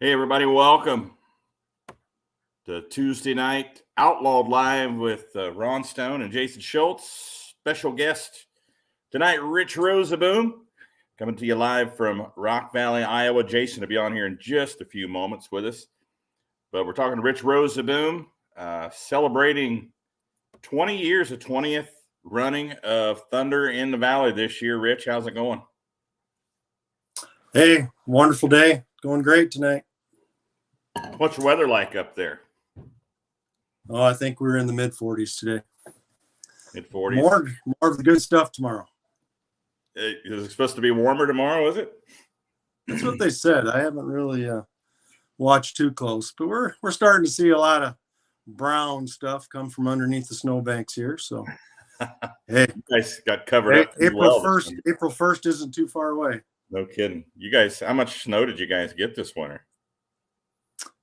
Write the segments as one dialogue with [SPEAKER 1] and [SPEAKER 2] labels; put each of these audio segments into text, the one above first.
[SPEAKER 1] Hey, everybody, welcome to Tuesday night Outlawed Live with Ron Stone and Jason Schultz. Special guest tonight, Rich Rozeboom, coming to you live from Rock Valley, Iowa. Jason will be on here in just a few moments with us. But we're talking to Rich Rozeboom, celebrating 20 years of 20th running of Thunder in the Valley this year. Rich, how's it going?
[SPEAKER 2] Hey, wonderful day. Going great tonight.
[SPEAKER 1] What's the weather like up there?
[SPEAKER 2] Oh, I think we're in the mid-40s today.
[SPEAKER 1] Mid-40s?
[SPEAKER 2] More of the good stuff tomorrow.
[SPEAKER 1] Is it supposed to be warmer tomorrow, is it?
[SPEAKER 2] That's what they said. I haven't really watched too close, but we're starting to see a lot of brown stuff come from underneath the snowbanks here. So, hey,
[SPEAKER 1] you guys got covered up.
[SPEAKER 2] April 1st isn't too far away.
[SPEAKER 1] No kidding. You guys, how much snow did you guys get this winter?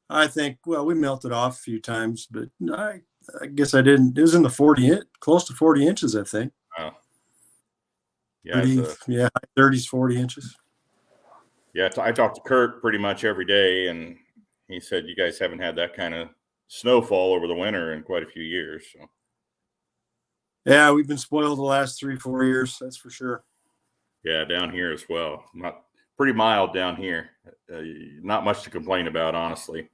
[SPEAKER 2] I think, we melted off a few times, but I guess I didn't. It was in the close to 40 inches, I think.
[SPEAKER 1] Wow.
[SPEAKER 2] Yeah, 30s, 40 inches.
[SPEAKER 1] Yeah, I talked to Kurt pretty much every day, and he said you guys haven't had that kind of snowfall over the winter in quite a few years. So.
[SPEAKER 2] Yeah, we've been spoiled the last 3-4 years, that's for sure.
[SPEAKER 1] Yeah, down here as well. Pretty mild down here. Not much to complain about, honestly.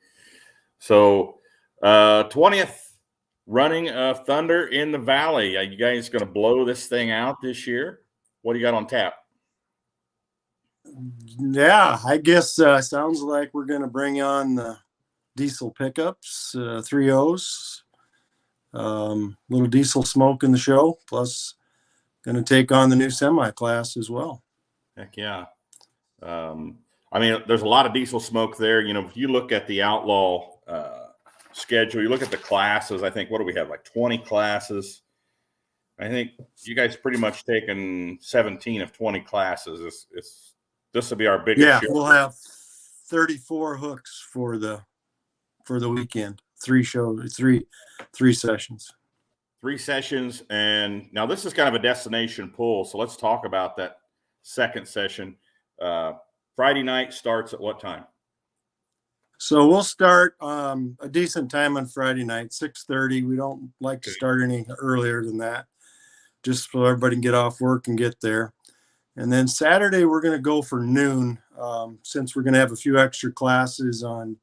[SPEAKER 1] So, 20th running of Thunder in the Valley. Are you guys going to blow this thing out this year? What do you got on tap?
[SPEAKER 2] Yeah, I guess sounds like we're going to bring on the diesel pickups, 3.0s, little diesel smoke in the show, plus going to take on the new semi-class as well.
[SPEAKER 1] Heck yeah. I mean, there's a lot of diesel smoke there. You know, if you look at the Outlaw schedule, you look at the classes, I think, what do we have, like 20 classes? I think you guys pretty much taken 17 of 20 classes. This will be our biggest show.
[SPEAKER 2] We'll have 34 hooks for the weekend. 3 sessions.
[SPEAKER 1] 3 sessions. And now this is kind of a destination pull. So let's talk about that second session. Friday night starts at what time?
[SPEAKER 2] So we'll start a decent time on Friday night, 6:30. We don't like to start any earlier than that, just so everybody can get off work and get there. And then Saturday, we're going to go for noon. Since we're going to have a few extra classes on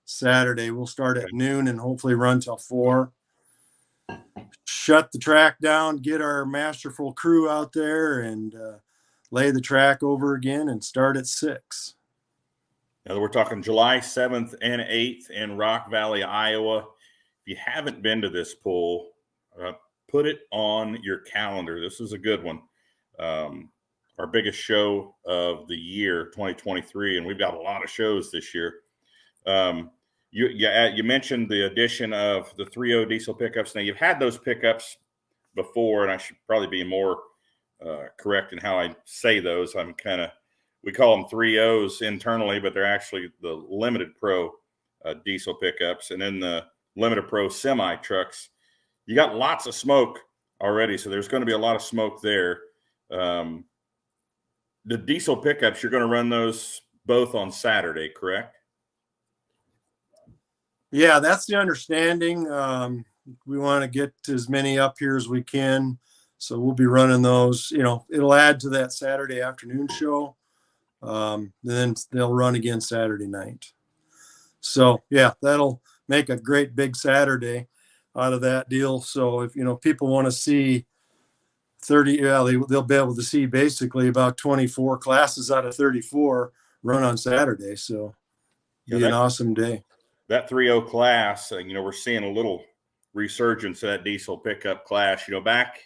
[SPEAKER 2] Saturday, we'll start at noon and hopefully run till 4. Shut the track down, get our masterful crew out there, and lay the track over again and start at 6.
[SPEAKER 1] Now we're talking July 7th and 8th in Rock Valley, Iowa. If you haven't been to this pull, put it on your calendar. This is a good one. Our biggest show of the year, 2023, and we've got a lot of shows this year. You mentioned the addition of the 3.0 diesel pickups. Now, you've had those pickups before, and I should probably be more correct in how I say those. We call them 3.0s internally, but they're actually the Limited Pro diesel pickups. And then the Limited Pro semi trucks. You got lots of smoke already, so there's going to be a lot of smoke there. The diesel pickups, you're going to run those both on Saturday, correct?
[SPEAKER 2] Yeah, that's the understanding. We want to get as many up here as we can. So we'll be running those. You know, it'll add to that Saturday afternoon show. Then they'll run again Saturday night. So, yeah, that'll make a great big Saturday out of that deal. So if, people want to see 30, they'll be able to see basically about 24 classes out of 34 run on Saturday. So it'll be an awesome day.
[SPEAKER 1] That 3.0 class, we're seeing a little resurgence of that diesel pickup class. Back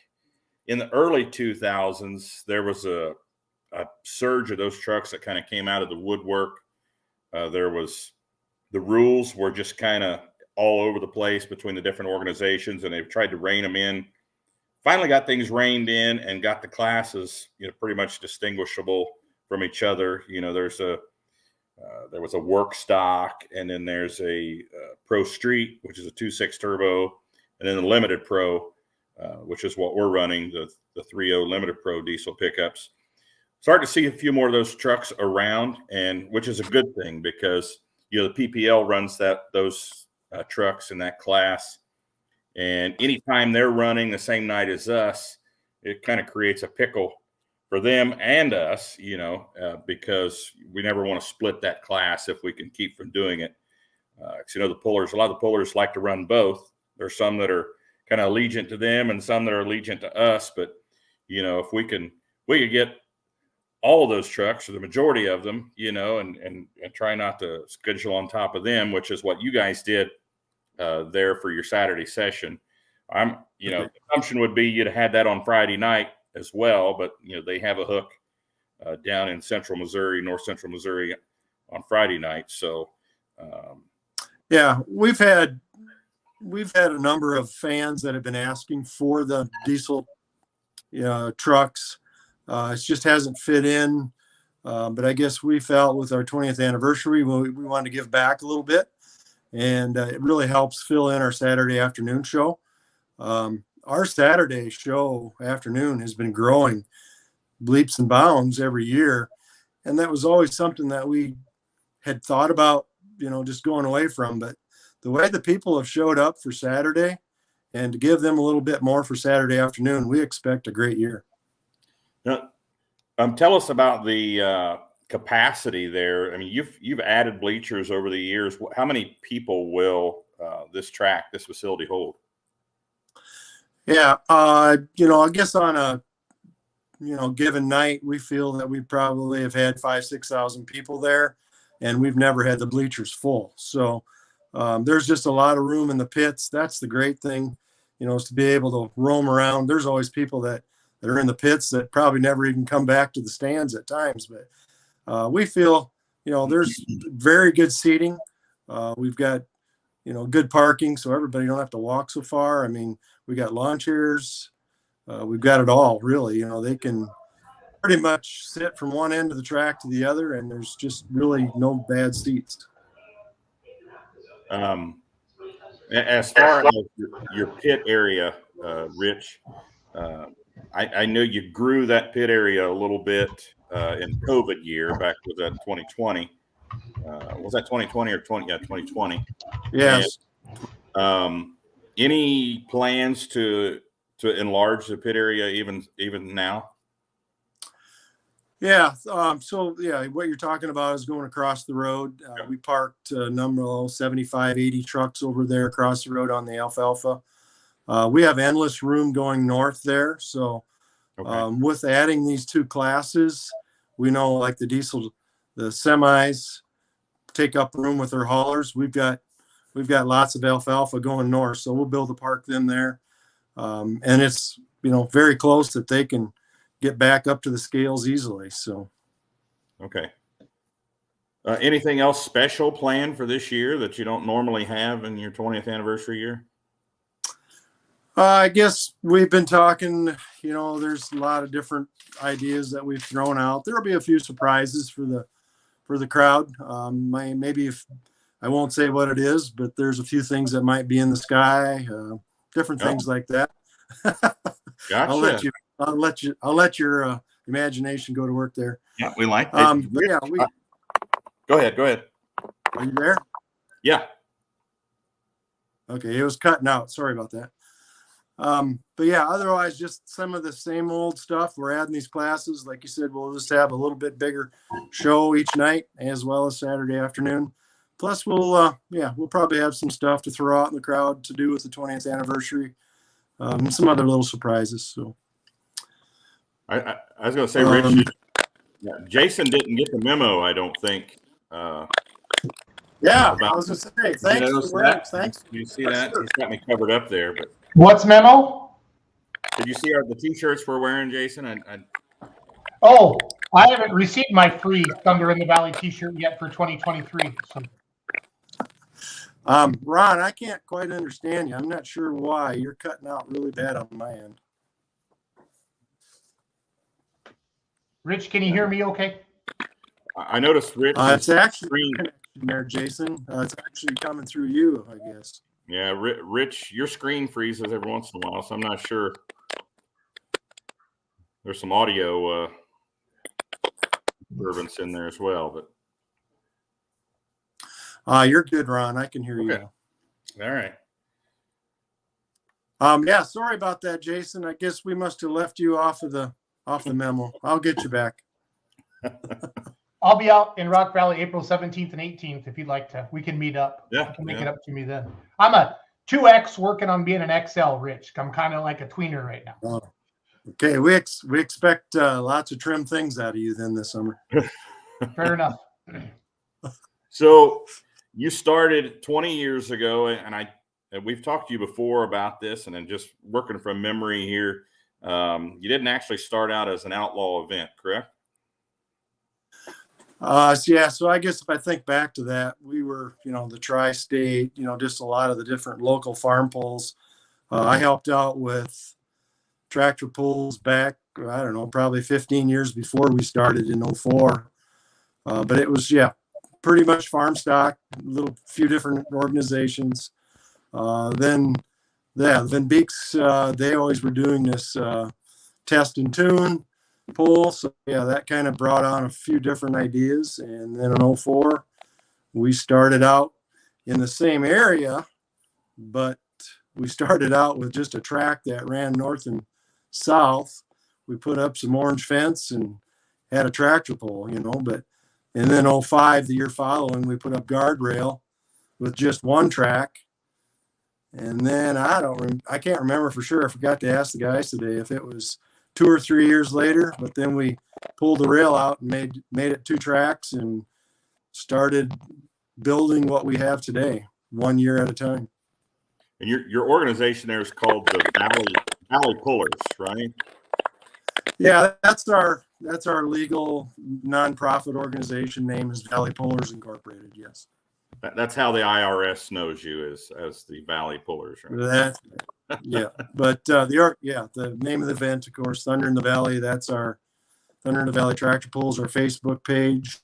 [SPEAKER 1] in the early 2000s, there was a surge of those trucks that kind of came out of the woodwork. The rules were just kind of all over the place between the different organizations, and they've tried to rein them in. Finally got things reined in and got the classes, pretty much distinguishable from each other. There was a work stock, and then there's a Pro Street, which is a 2.6 turbo, and then the Limited Pro, which is what we're running, the 3.0 Limited Pro diesel pickups. Starting to see a few more of those trucks around, and which is a good thing because the PPL runs those trucks in that class. And anytime they're running the same night as us, it kind of creates a pickle for them and us, because we never want to split that class if we can keep from doing it. A lot of the pullers like to run both. There's some that are kind of allegiant to them and some that are allegiant to us. But, if we could get all of those trucks, or the majority of them, and try not to schedule on top of them, which is what you guys did there for your Saturday session. The assumption would be you'd have had that on Friday night as well, but they have a hook down in north central Missouri on Friday night. So
[SPEAKER 2] yeah, we've had a number of fans that have been asking for the diesel trucks. It just hasn't fit in, but I guess we felt with our 20th anniversary we wanted to give back a little bit, and it really helps fill in our Saturday afternoon show. Our Saturday show afternoon has been growing leaps and bounds every year, and that was always something that we had thought about, just going away from. But the way the people have showed up for Saturday, and to give them a little bit more for Saturday afternoon, we expect a great year.
[SPEAKER 1] Now, tell us about the capacity there. I mean, you've added bleachers over the years. How many people will this facility hold?
[SPEAKER 2] Yeah, I guess on a given night, we feel that we probably have had 5,000-6,000 people there, and we've never had the bleachers full. So there's just a lot of room in the pits. That's the great thing, is to be able to roam around. There's always people that are in the pits that probably never even come back to the stands at times. But we feel, there's very good seating. We've got, good parking, so everybody don't have to walk so far. I mean, we got lawn chairs. We've got it all, really. They can pretty much sit from one end of the track to the other, and there's just really no bad seats.
[SPEAKER 1] As far as your pit area, Rich, I know you grew that pit area a little bit in COVID year back with that 2020. Was that 2020 or 20? Yeah, 2020.
[SPEAKER 2] Yes.
[SPEAKER 1] And, any plans to enlarge the pit area even now?
[SPEAKER 2] Yeah. So yeah, what you're talking about is going across the road. We parked a number of 75, 80 trucks over there across the road on the alfalfa. We have endless room going north there. So with adding these two classes, we know like the semis take up room with their haulers. We've got lots of alfalfa going north, so we'll build a park them there. And it's, very close that they can get back up to the scales easily. So.
[SPEAKER 1] Okay. Anything else special planned for this year that you don't normally have in your 20th anniversary year?
[SPEAKER 2] I guess we've been talking, there's a lot of different ideas that we've thrown out. There'll be a few surprises for the crowd. Maybe if I won't say what it is, but there's a few things that might be in the sky, different things like that.
[SPEAKER 1] Gotcha.
[SPEAKER 2] I'll let your imagination go to work there.
[SPEAKER 1] Yeah, we like
[SPEAKER 2] that.
[SPEAKER 1] But yeah, Go ahead.
[SPEAKER 2] Are you there?
[SPEAKER 1] Yeah.
[SPEAKER 2] Okay, it was cutting out. Sorry about that. But yeah, otherwise just some of the same old stuff. We're adding these classes. Like you said, we'll just have a little bit bigger show each night as well as Saturday afternoon. Plus we'll probably have some stuff to throw out in the crowd to do with the 20th anniversary. And some other little surprises. So
[SPEAKER 1] I was going to say, Rich, Jason didn't get the memo, I don't think.
[SPEAKER 2] I was going to say, thanks.
[SPEAKER 1] You see that? He's got me covered up there. But
[SPEAKER 3] what's memo?
[SPEAKER 1] Did you see the T-shirts we're wearing, Jason?
[SPEAKER 3] Oh, I haven't received my free Thunder in the Valley T-shirt yet for 2023. So.
[SPEAKER 2] Ron, I can't quite understand you. I'm not sure why. You're cutting out really bad on my end.
[SPEAKER 3] Rich, can you hear me okay?
[SPEAKER 1] I noticed Rich.
[SPEAKER 2] It's actually there, Jason. It's actually coming through you, I guess.
[SPEAKER 1] Yeah, Rich, your screen freezes every once in a while, so I'm not sure. There's some audio disturbance in there as well, but
[SPEAKER 2] You're good, Ron. I can hear you
[SPEAKER 1] Okay.
[SPEAKER 2] now.
[SPEAKER 1] All right.
[SPEAKER 2] Yeah, sorry about that, Jason. I guess we must have left you off the memo. I'll get you back.
[SPEAKER 3] I'll be out in Rock Valley April 17th and 18th if you'd like to. We can meet up.
[SPEAKER 1] Yeah,
[SPEAKER 3] You can make it up to me then. I'm a 2X working on being an XL, Rich. I'm kind of like a tweener right now.
[SPEAKER 2] Oh, okay, we expect lots of trim things out of you then this summer.
[SPEAKER 3] Fair enough.
[SPEAKER 1] So you started 20 years ago, and we've talked to you before about this, and then just working from memory here, you didn't actually start out as an outlaw event, correct?
[SPEAKER 2] So I guess if I think back to that, we were, the tri-state, just a lot of the different local farm pulls. I helped out with tractor pulls back, I don't know, probably 15 years before we started in 04. But it was, pretty much farm stock, few different organizations. Then Beeks, they always were doing this test and tune pull. So that kind of brought on a few different ideas. And then in 04, we started out in the same area, but we started out with just a track that ran north and south. We put up some orange fence and had a tractor pull, and then 05, the year following, we put up guardrail with just one track. And then I can't remember for sure. I forgot to ask the guys today if it was 2 or 3 years later, but then we pulled the rail out and made it 2 tracks and started building what we have today, 1 year at a time.
[SPEAKER 1] And your organization there is called the Valley Pullers, right?
[SPEAKER 2] Yeah, that's our legal nonprofit organization name is Valley Pullers Incorporated. Yes.
[SPEAKER 1] That's how the IRS knows you as the Valley Pullers, right?
[SPEAKER 2] But the name of the event, of course, Thunder in the Valley. That's our Thunder in the Valley Tractor Pulls, our Facebook page.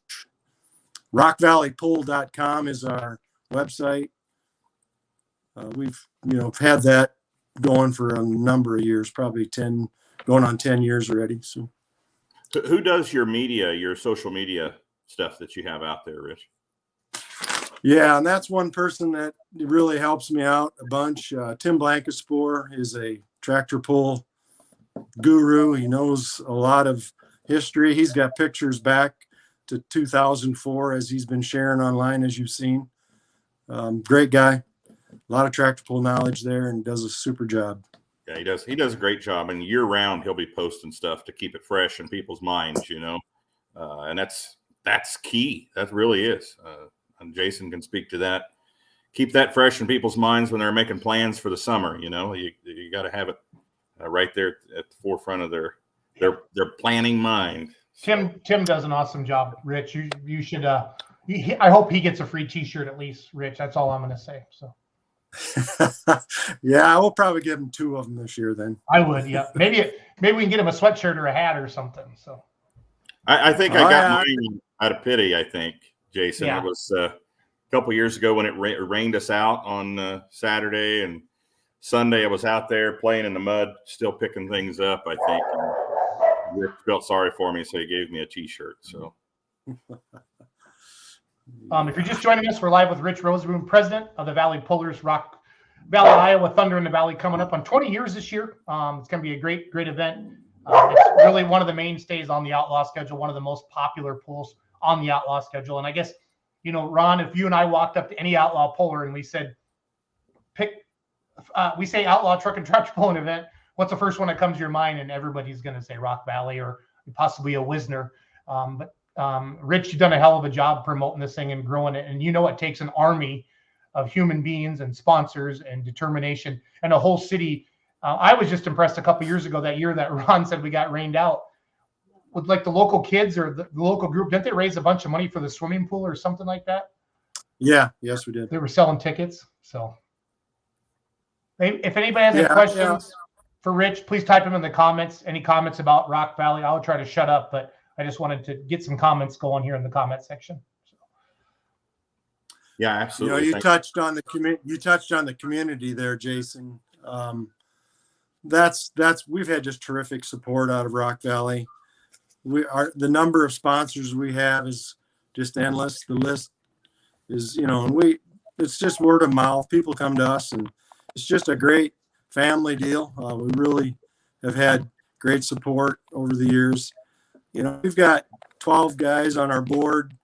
[SPEAKER 2] RockValleyPull.com is our website. We've had that going for a number of years, probably 10, going on 10 years already. So,
[SPEAKER 1] who does your social media stuff that you have out there, Rich?
[SPEAKER 2] Yeah, and that's one person that really helps me out a bunch. Tim Blankenspore is a tractor pull guru. He knows a lot of history. He's got pictures back to 2004 as he's been sharing online, as you've seen. Great guy. A lot of tractor pull knowledge there and does a super job.
[SPEAKER 1] Yeah, he does. He does a great job. And year round, he'll be posting stuff to keep it fresh in people's minds, and that's key. That really is. And Jason can speak to that. Keep that fresh in people's minds when they're making plans for the summer. You got to have it right there at the forefront of their planning mind.
[SPEAKER 3] Tim does an awesome job, Rich. You should. I hope he gets a free T-shirt at least, Rich. That's all I'm going to say. So.
[SPEAKER 2] Yeah, I will probably give him 2 of them this year. Then
[SPEAKER 3] I would. Yeah, maybe we can get him a sweatshirt or a hat or something. So.
[SPEAKER 1] I think I got mine out of pity. I think. Jason,
[SPEAKER 3] yeah.
[SPEAKER 1] It was a couple years ago when it rained us out on Saturday, and Sunday I was out there playing in the mud, still picking things up, I think. And Rick felt sorry for me, so he gave me a T-shirt. So,
[SPEAKER 3] if you're just joining us, we're live with Rich Rozeboom, president of the Valley Pullers, Rock Valley, Iowa, Thunder in the Valley, coming up on 20 years this year. It's going to be a great event. It's really one of the mainstays on the Outlaw schedule, one of the most popular pulls on the Outlaw schedule. And I guess, Ron, if you and I walked up to any Outlaw puller and we said, we say Outlaw Truck and Tractor Pulling event, what's the first one that comes to your mind? And everybody's going to say Rock Valley or possibly a Wisner. But Rich, you've done a hell of a job promoting this thing and growing it. And it takes an army of human beings and sponsors and determination and a whole city. I was just impressed a couple years ago, that year that Ron said we got rained out, with like the local kids or the local group. Didn't they raise a bunch of money for the swimming pool or something like that?
[SPEAKER 2] Yeah. Yes, we did.
[SPEAKER 3] They were selling tickets. So if anybody has any questions for Rich, please type them in the comments. Any comments about Rock Valley? I'll try to shut up, but I just wanted to get some comments going here in the comment section. So.
[SPEAKER 1] Yeah, absolutely.
[SPEAKER 2] You touched on the community there, Jason. That's we've had just terrific support out of Rock Valley. The number of sponsors we have is just endless. The list is, and it's just word of mouth. People come to us, and it's just a great family deal. We really have had great support over the years. We've got 12 guys on our board,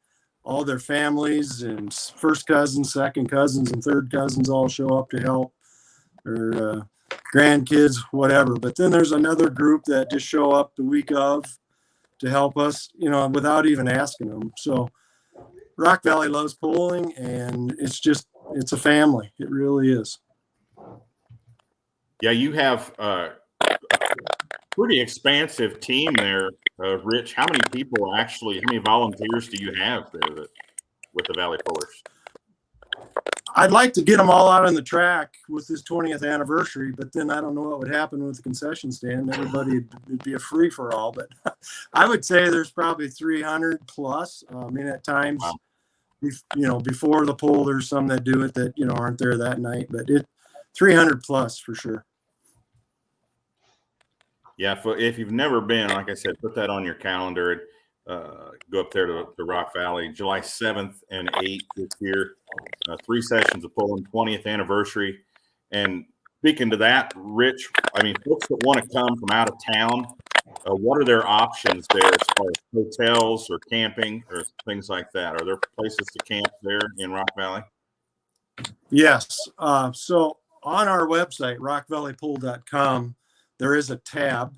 [SPEAKER 2] all their families and first cousins, second cousins, and third cousins all show up to help, or grandkids, whatever. But then there's another group that just show up the week of to help us, without even asking them. So Rock Valley loves pulling, and it's a family. It really is.
[SPEAKER 1] Yeah, you have a pretty expansive team there, Rich. How many volunteers do you have there with the Valley Pullers?
[SPEAKER 2] I'd like to get them all out on the track with this 20th anniversary, but then I don't know what would happen with the concession stand. It'd be a free for all, but I would say there's probably 300 plus. At times, wow. Before the pull, there's some that do it that, aren't there that night, but 300 plus for sure.
[SPEAKER 1] Yeah. If you've never been, like I said, put that on your calendar. Go up there to Rock Valley, July 7th and 8th this year. 3 sessions of pulling, 20th anniversary. And speaking to that, Rich, folks that want to come from out of town, what are their options there as far as hotels or camping or things like that? Are there places to camp there in Rock Valley?
[SPEAKER 2] Yes. So on our website, rockvalleypool.com, there is a tab.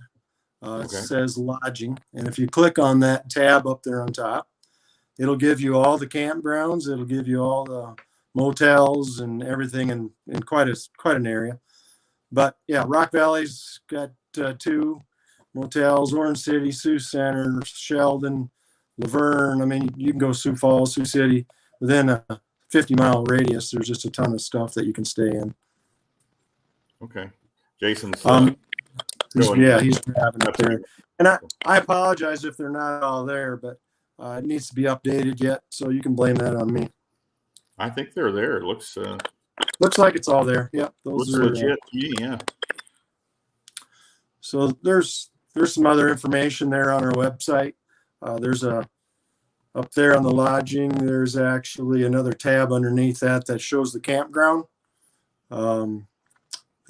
[SPEAKER 2] It says lodging. And if you click on that tab up there on top, it'll give you all the campgrounds. It'll give you all the motels and everything in quite an area. But yeah, Rock Valley's got 2 motels: Orange City, Sioux Center, Sheldon, Laverne. You can go Sioux Falls, Sioux City. Within a 50-mile radius, there's just a ton of stuff that you can stay in.
[SPEAKER 1] Okay. Jason's
[SPEAKER 2] he's grabbing it there. And I apologize if they're not all there, but it needs to be updated yet, so you can blame that on me.
[SPEAKER 1] I think they're there. It looks
[SPEAKER 2] like it's all there. Yep,
[SPEAKER 1] those are legit. Yeah.
[SPEAKER 2] So there's some other information there on our website. There's up there on the lodging, there's actually another tab underneath that shows the campground.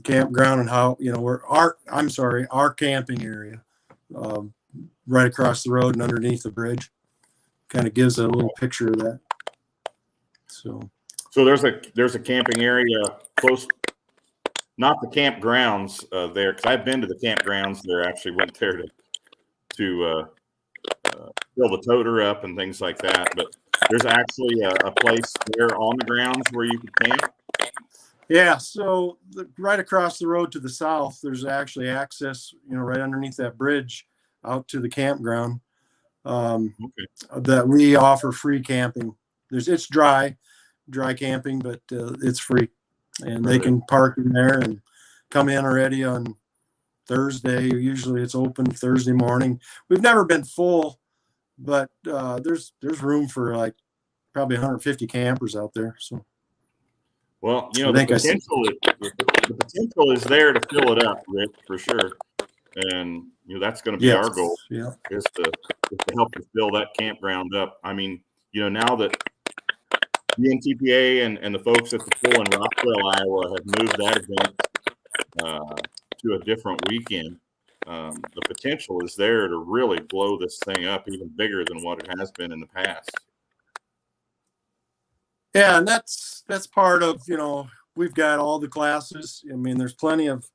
[SPEAKER 2] Campground and how our camping area, right across the road and underneath the bridge, kind of gives a little picture of that. So
[SPEAKER 1] there's a camping area close, not the campgrounds there, because I've been to the campgrounds there. Actually went there to fill the toter up and things like that, but there's actually a place there on the grounds where you can camp.
[SPEAKER 2] Yeah, so right across the road to the south, there's actually access, right underneath that bridge out to the campground that we offer free camping. It's dry camping, but it's free. And they can park in there and come in already on Thursday. Usually it's open Thursday morning. We've never been full, but there's room for like probably 150 campers out there. So.
[SPEAKER 1] Well, the potential is there to fill it up, Rick, for sure. And that's going to be our goal.
[SPEAKER 2] Yeah.
[SPEAKER 1] is to help us fill that campground up. Now that the NTPA and the folks at the pool in Rockville, Iowa, have moved that event to a different weekend, the potential is there to really blow this thing up even bigger than what it has been in the past.
[SPEAKER 2] Yeah, and that's part of, we've got all the classes. There's plenty of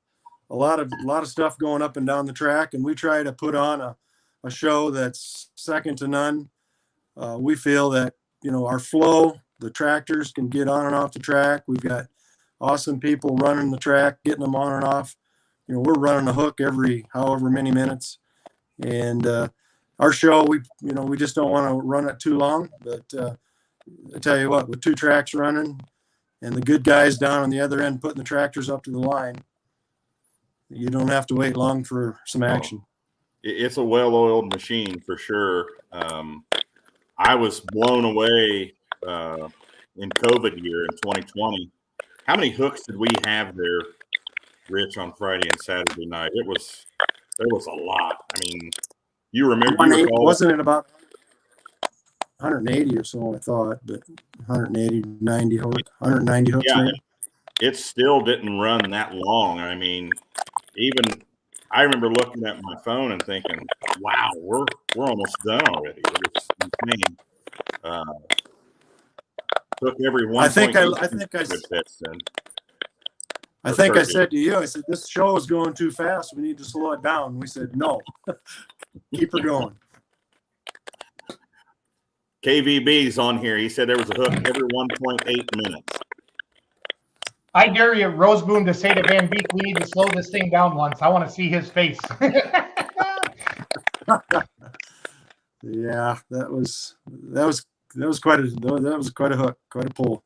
[SPEAKER 2] a lot of stuff going up and down the track, and we try to put on a show that's second to none. We feel that, our flow, the tractors can get on and off the track. We've got awesome people running the track, getting them on and off. We're running a hook every however many minutes. And our show, we just don't want to run it too long, but I tell you what, with 2 tracks running and the good guys down on the other end putting the tractors up to the line, you don't have to wait long for some action.
[SPEAKER 1] It's a well-oiled machine for sure. I was blown away in COVID year in 2020. How many hooks did we have there, Rich, on Friday and Saturday night? There was a lot. You remember?
[SPEAKER 2] Wasn't it about? 180 or so, I thought, but 180, 90, 190 hooks
[SPEAKER 1] Yeah,
[SPEAKER 2] maybe.
[SPEAKER 1] it still didn't run that long. I mean, even I remember looking at my phone and thinking, "Wow, we're almost done already." It was insane. Took every one.
[SPEAKER 2] I think I said to you, I said, this show is going too fast. We need to slow it down. We said, no, keep her going.
[SPEAKER 1] KVB's on here. He said there was a hook every 1.8 minutes.
[SPEAKER 3] I dare you, Rozeboom, to say to Van Beek, we need to slow this thing down once. I want to see his face.
[SPEAKER 2] Yeah, that was quite a hook, quite a pull.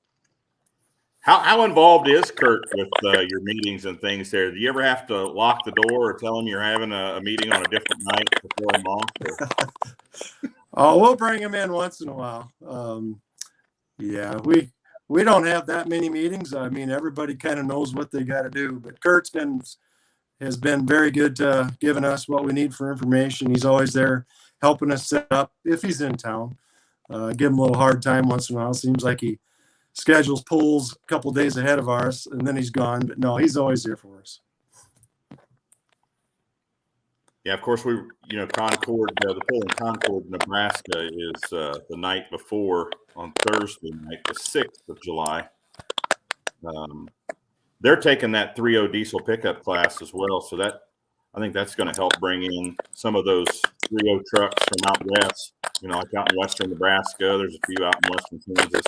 [SPEAKER 1] How involved is Kurt with your meetings and things there? Do you ever have to lock the door or tell him you're having a meeting on a different night before him off?
[SPEAKER 2] Oh, we'll bring him in once in a while. Yeah, we don't have that many meetings. I mean, everybody kind of knows what they got to do, but Kurt's has been very good to giving us what we need for information. He's always there helping us set up if he's in town. Give him a little hard time once in a while. Seems like he schedules pulls a couple days ahead of ours, and then he's gone. But no, he's always there for us.
[SPEAKER 1] Yeah, of course, Concord, the pull in Concord, Nebraska is the night before on Thursday night, the 6th of July. They're taking that 3.0 diesel pickup class as well. So I think that's going to help bring in some of those 3.0 trucks from out west, like out in western Nebraska. There's a few out in western Kansas.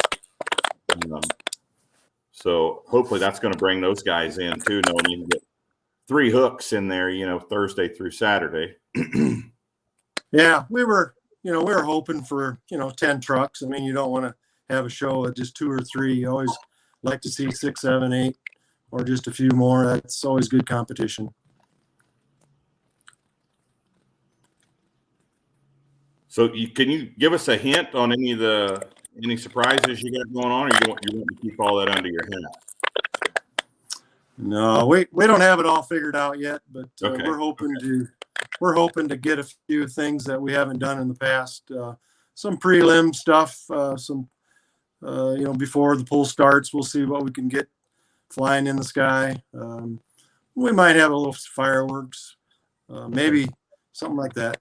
[SPEAKER 1] So hopefully that's going to bring those guys in too, knowing you can get 3 hooks in there, Thursday through Saturday.
[SPEAKER 2] Yeah, we were hoping for, 10 trucks. I mean, you don't want to have a show with just 2 or 3. You always like to see 6, 7, 8, or just a few more. That's always good competition.
[SPEAKER 1] So can you give us a hint on any surprises you got going on, or you want to keep all that under your hat?
[SPEAKER 2] No, we don't have it all figured out yet, but
[SPEAKER 1] okay.
[SPEAKER 2] we're hoping to get a few things that we haven't done in the past. Some prelim stuff, before the pull starts. We'll see what we can get flying in the sky. We might have a little fireworks, maybe something like that.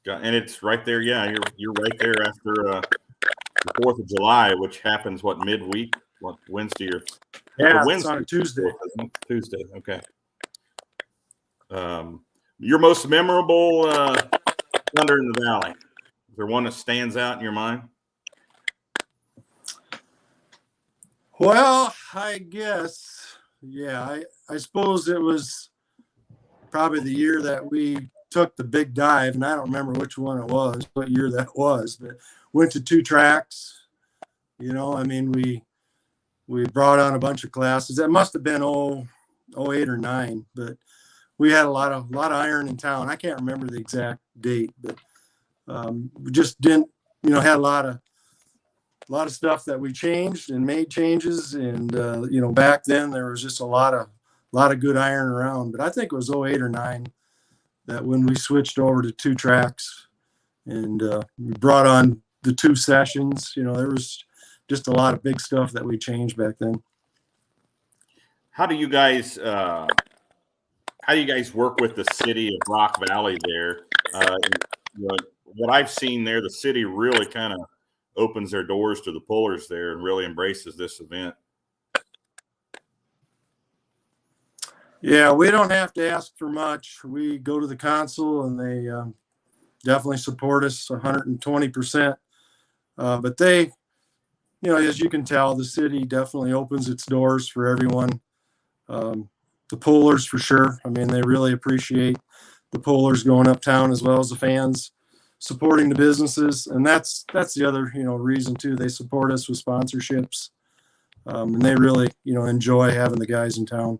[SPEAKER 1] And it's right there. Yeah, you're right there after the 4th of July, which happens midweek, Wednesday or
[SPEAKER 2] Wednesday?
[SPEAKER 1] It's
[SPEAKER 2] on a Tuesday.
[SPEAKER 1] Tuesday. Okay. Your most memorable Thunder in the Valley? Is there one that stands out in your mind?
[SPEAKER 2] Well, I guess, yeah. I suppose it was probably the year that we took the big dive, and I don't remember which one it was, what year that was, but went to 2 tracks. I mean, we brought on a bunch of classes. That must have been 08 or 09, but we had a lot of iron in town. I can't remember the exact date, but we just didn't, had a lot of stuff that we changed and made changes. And, back then there was just a lot of good iron around, but I think it was 08 or 09 that when we switched over to 2 tracks and we brought on the 2 sessions, there was just a lot of big stuff that we changed back then.
[SPEAKER 1] How do you guys work with the city of Rock Valley there? What I've seen there, the city really kind of opens their doors to the pullers there and really embraces this event.
[SPEAKER 2] Yeah, we don't have to ask for much. We go to the council and they definitely support us 120%. But they, as you can tell, the city definitely opens its doors for everyone. The pullers for sure. I mean, they really appreciate the pullers going uptown as well as the fans supporting the businesses. And that's the other, reason too. They support us with sponsorships. And they really, enjoy having the guys in town.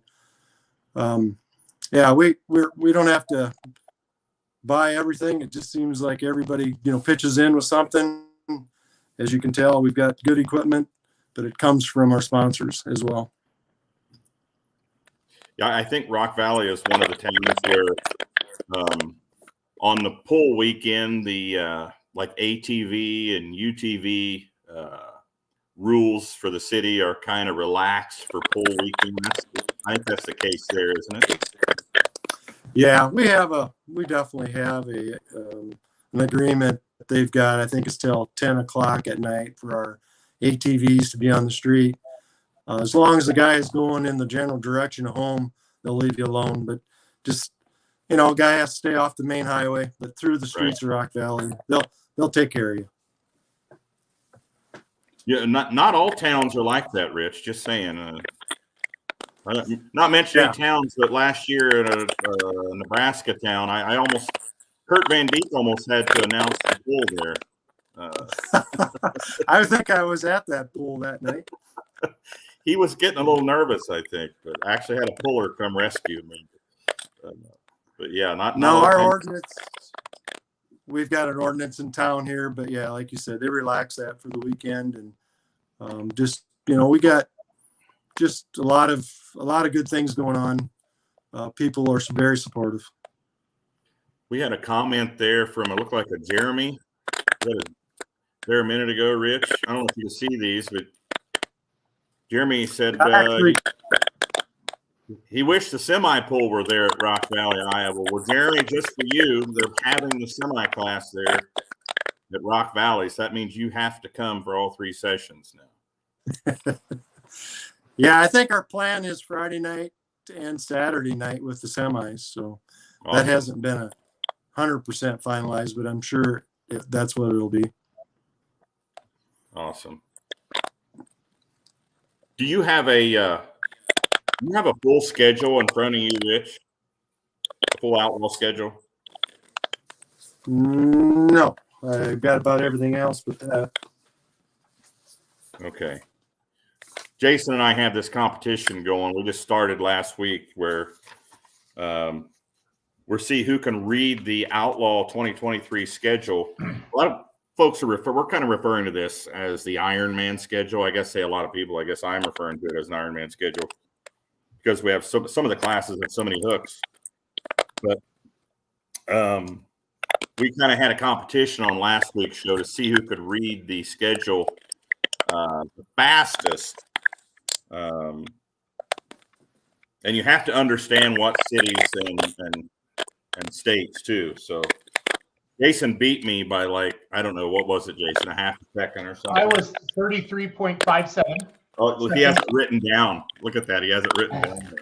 [SPEAKER 2] Yeah, we don't have to buy everything. It just seems like everybody, pitches in with something. As you can tell, we've got good equipment, but it comes from our sponsors as well.
[SPEAKER 1] Yeah, I think Rock Valley is one of the towns where on the pull weekend, the like ATV and UTV rules for the city are kind of relaxed for poll weekend. I think that's the case there, isn't it?
[SPEAKER 2] Yeah, we definitely have an agreement that they've got. I think it's till 10 o'clock at night for our ATVs to be on the street. As long as the guy is going in the general direction of home, they'll leave you alone. But just, guy has to stay off the main highway, but through the streets of Rock Valley, they'll take care of you.
[SPEAKER 1] Yeah, not all towns are like that, Rich. Just saying. Not mentioning towns, but last year in a Nebraska town, Kurt Van Dijk almost had to announce the pool there.
[SPEAKER 2] I think I was at that pool that night.
[SPEAKER 1] He was getting a little nervous, I think, but I actually had a puller come rescue me. But yeah, not
[SPEAKER 2] our ordinance. We've got an ordinance in town here, but yeah, like you said, they relax that for the weekend, and we got just a lot of good things going on. People are very supportive.
[SPEAKER 1] We had a comment there from, it looked like a Jeremy there a minute ago, Rich. I don't know if you can see these, but Jeremy said he wished the semi pool were there at Rock Valley, Iowa. Well, Jeremy, just for you, they're having the semi class there at Rock Valley. So that means you have to come for all 3 sessions now.
[SPEAKER 2] Yeah, I think our plan is Friday night and Saturday night with the semis. So awesome. That hasn't been 100% finalized, but I'm sure that's what it'll be.
[SPEAKER 1] Awesome. Do you have a full schedule in front of you, Rich? A full outlaw schedule?
[SPEAKER 2] No, I've got about everything else but that.
[SPEAKER 1] Okay. Jason and I have this competition going. We just started last week where we'll see who can read the Outlaw 2023 schedule. A lot of folks we're kind of referring to this as the Iron Man schedule. I guess a lot of people, I guess I'm referring to it as an Iron Man schedule because we have some of the classes have so many hooks. But we kind of had a competition on last week's show to see who could read the schedule the fastest. And you have to understand what cities and states too. So Jason beat me by I don't know, what was it, Jason? A half a second or something?
[SPEAKER 3] I was 33.57.
[SPEAKER 1] Oh, he has it written down. Look at that. He has it written down.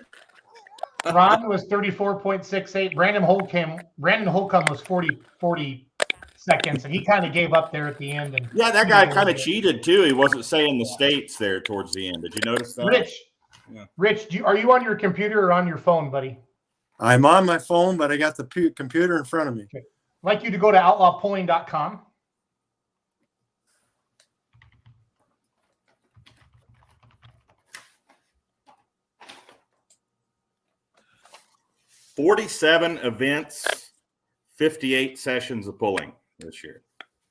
[SPEAKER 3] Ron was 34.68. Brandon Holcomb was 40 seconds, and he kind of gave up there at the end. And
[SPEAKER 1] yeah, that guy kind of cheated too. He wasn't saying the states there towards the end. Did you notice that?
[SPEAKER 3] Rich, are you on your computer or on your phone, buddy?
[SPEAKER 2] I'm on my phone, but I got the computer in front of me.
[SPEAKER 3] Okay. I'd like you to go to outlawpolling.com.
[SPEAKER 1] $47 events, 58 sessions of polling this year.